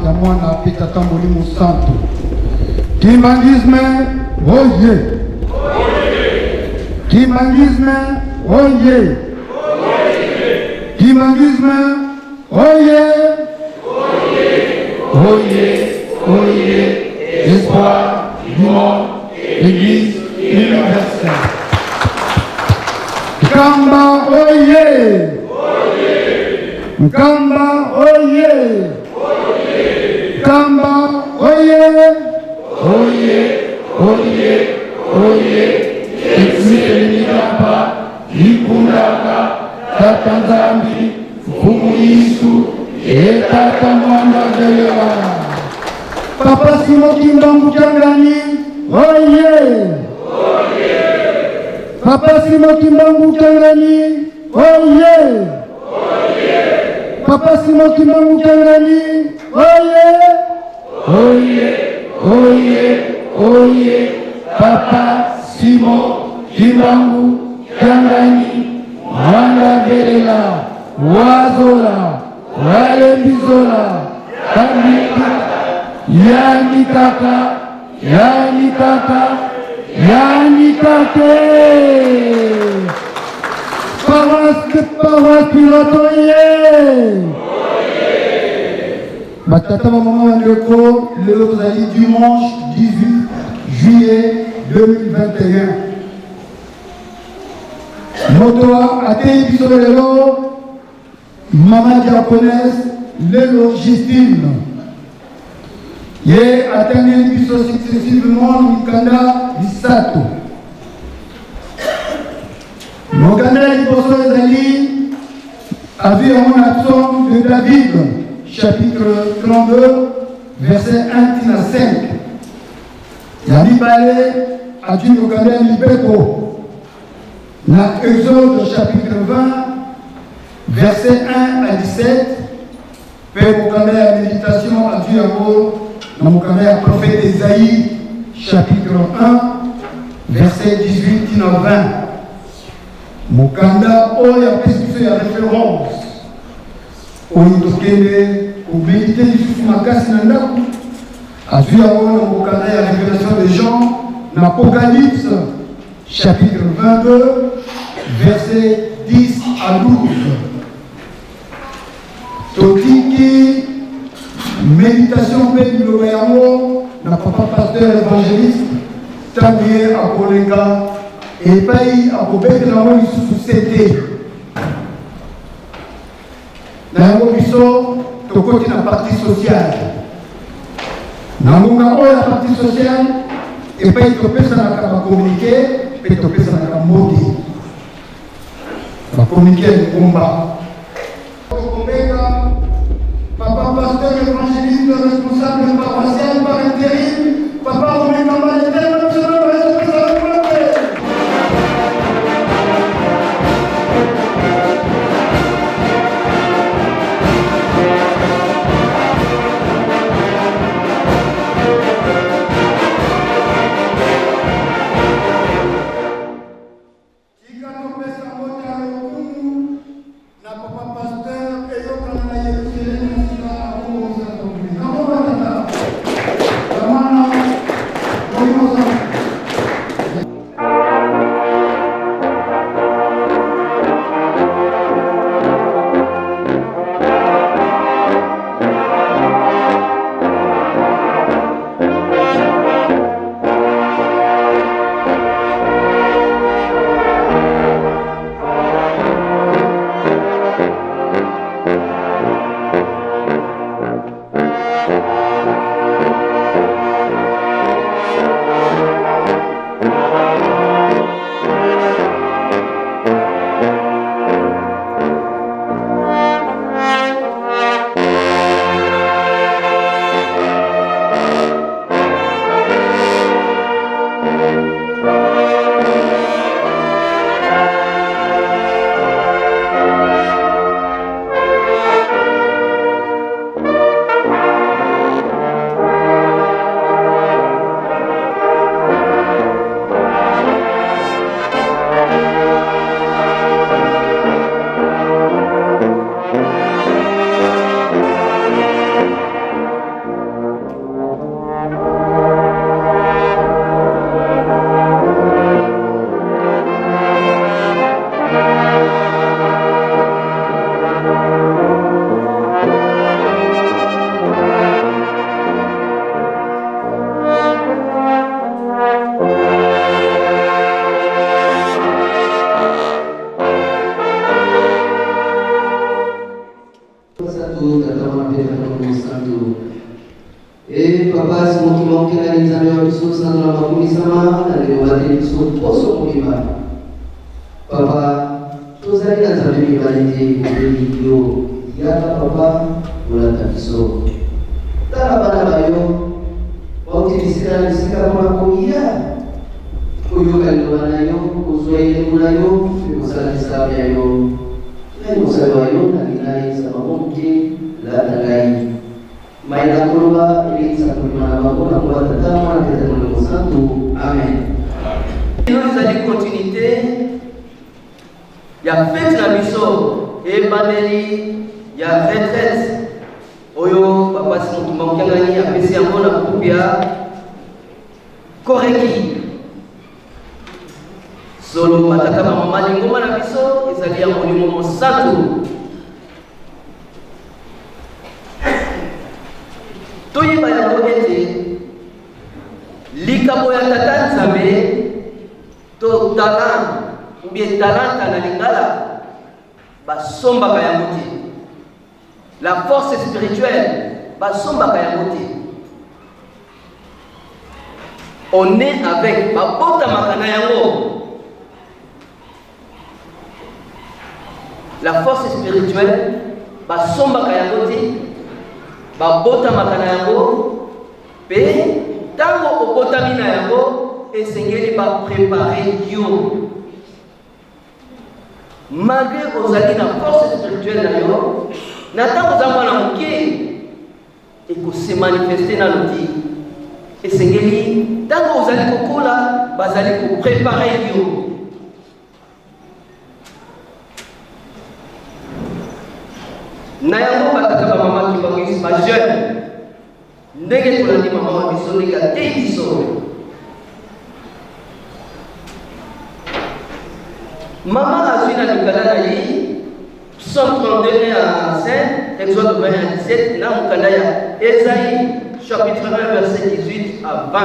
ya mwana pe tata molimo santo. Kimbangisme oye, kimbangisme oye, kimbangisme oye, oye, espoir du monde, l'église universelle. Kamba oye, Kamba oye, Kamba oye, Exilimikapa, Ikundaka, Tata Nzambi, Fumu Yesu, Tata Mwanda Velela. Papa Simo Kimbangu Changani, oye, Papa Simo Kimbangu Changani, oye, Papa Simo Kimbangu Changani, oye, Papa Simo Kimbangu Changani, Mwanda Velela, Wazola, Walembizola, Kamika, Yani kake, Paroisse pilotoye. Batata maman Wandeko, le Rosali dimanche 18 juillet 2021. Motoa Atei Bisolelo, maman japonaise, Lelo Justine. Ye atteint biso successivement Mikanda Bisato. Mokanda Liboso Ezali avait un psaume de David, chapitre 32, verset 1 à 5. ya mibale adi mokanda ya mibeko na Exode chapitre 20 verset 1 à 17 mpe mokanda ya méditation adi yango na mokanda ya prophète Esaïe chapitre 1 verset 18 tina 20 mokanda oyo apesi biso ya référence oyo tokende komédite lisusu makasi na ndako azwi yango na mokanda ya révélation de Jean na Apocalypse chapitre 22 verset 10 à 12 totiki méditation mpe liloba yango na papa pasteur évangéliste ntango ye akolenga epai akobetela yango lisusu sete na yango biso tokoti na partie sociale na ngonga oyo ya partie sociale epai topesanaka bakommunike mpe topesanaka modi bakommunike ya likumba tokombeka papa pasteur évangéliste responsable paroissial par intérim papa omeka mbaletema la force spirituelle, on est avec Babota Makanayango. La force spirituelle, Basomba Kayangoti, Babota Makanayango, P, tango okotami na yango esengeli baprépare yo malgré ozali na force spirituelle na yo na tango oza mwana moke ekose manifeste na loti esengeli tango ozali kokola bazali koprépare yo na yango batata bamama Kimbangwisi bajeune ndenge tolandi mama wa biso ndenge atei biso mama azwi na mikanda na ye Psaume 32 à 5 Exode 20 à 17 na mokanda ya Esaïe chapitre 1 verset 18 à 20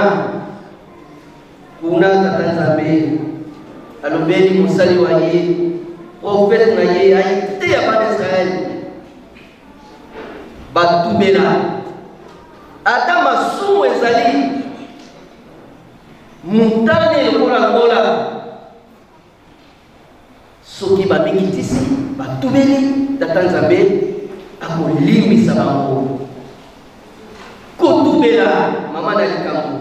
kuna tata nzambe alobeli mosali wa ye prophète na ye aiteya bana Israele batubela ata masumu ezali mutane lokola ngola soki babikitisi batubeli tata nzambe akolimbisa bango kotubela mama na likambo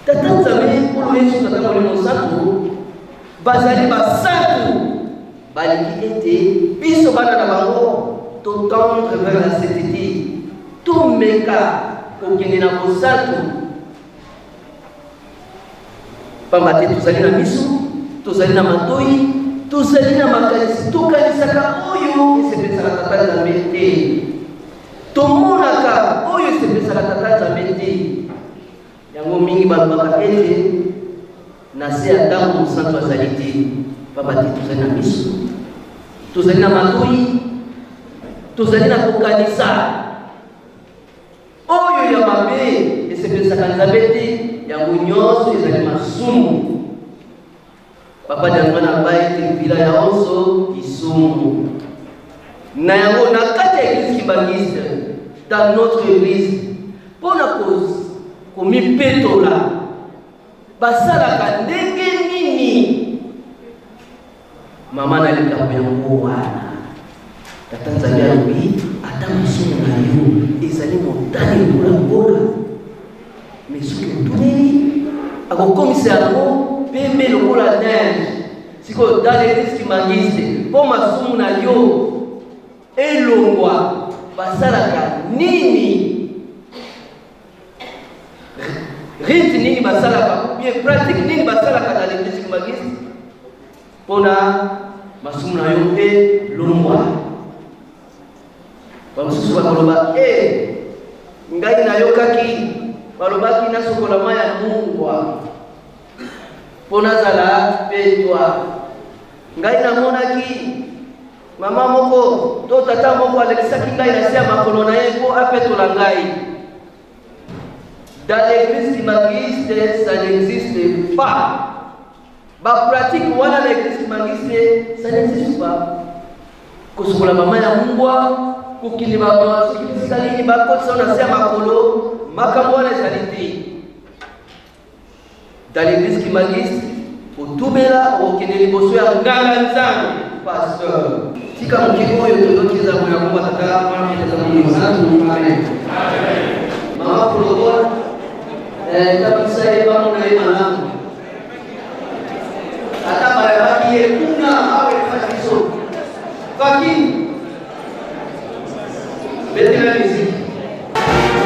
tata nzambe nkolo yesu tata molimo santu bazali basantu balingi ete biso bana na bango totendre vers la sainteté tomeka kokende na bosantu pamba te tozali na miso tozali na matoi tozali na makanisi tokanisaka oyo esepesaka tata nzambe te tomonaka oyo esepesaka tata nzambe te yango mingi balobaka ete na se ya ntango mosantu azali te pamba te tozali na miso tozali na matoi tozali na kokanisa oyo ya mabe esepesaka nzambe te yango nyonso ezali masumu papa jango na bai ete mpila ya onso lisumu na yango na kati ya église Kimbangwisi dans notre église mpona komipetola basalaka ndenge nini mama na likambo yango wana tata nzambe alobi ata masumu na yo ezali motane lokola ngola me soki otuneli akokomisa yango pembe lokola neige sikoyo dans l'église Kimbangwisi mpo masumu na yo elongwa basalaka nini rite nini basalaka bien pratique nini basalaka dans l'église Kimbangwisi mpona masumu na yo mpe longwa bamosusu bakoloba ngai nayokaki balobaki nasokola mai ya mungwa mpo nazala petwa ngai namonaki mama moko to tata moko alekisaki ngai na se ya makolo na ye mpo apetola ngai dans l'église Kimbangwisi ça n'existe pas bapratique wana na église Kimbangwisi ça n'existe pas kosokola mama ya mungwa kokende soki bisalini bakotisa na se ya makolo makambo wana ezali te dans l'église Kimbangwisi otubela okende liboso ya nganga nzambe pasteur tika mokili oyo tozokiza moyango batata amen mama protocole tabisa ye bamona ye malamu ata balabaki ye kuna awe fatiso faki mettez la musique. Thank you.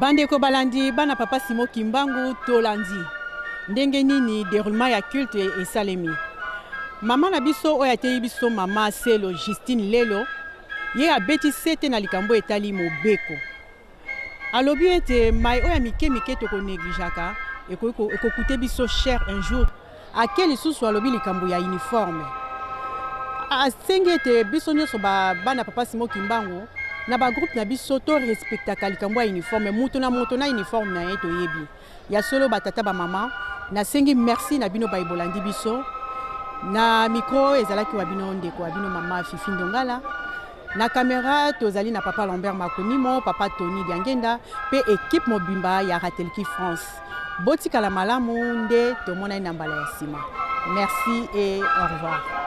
Bandeko balandi bana papa Simon Kimbangu tolandi ndenge nini déroulement ya culte esalemi. Mama na biso oyo atei biso mama Selo Justine Lelo ye abeti sete na likambo etali mobeko. Alobi ete mai oyo mike toko neglijaka ekokute biso cher un jour akeli susu alobi likambo ya uniforme. Asengi ete biso nyonso bana papa Simon Kimbangu na ba groupe na biso to respectaka likambo ya uniforme mutu na uniforme na ye toyebi. Ya solo batata ba mama na sengi merci na bino baibolandi biso. Na micro ezalaki wa bino ndeko wa bino mama Fifi Ndongala. Na caméra tozali na papa Lambert Makonimo, papa Tony Diangenda pe équipe mobimba ya Ratelki France. Botika la malamu nde tomona ina mbala ya sima. Merci et au revoir.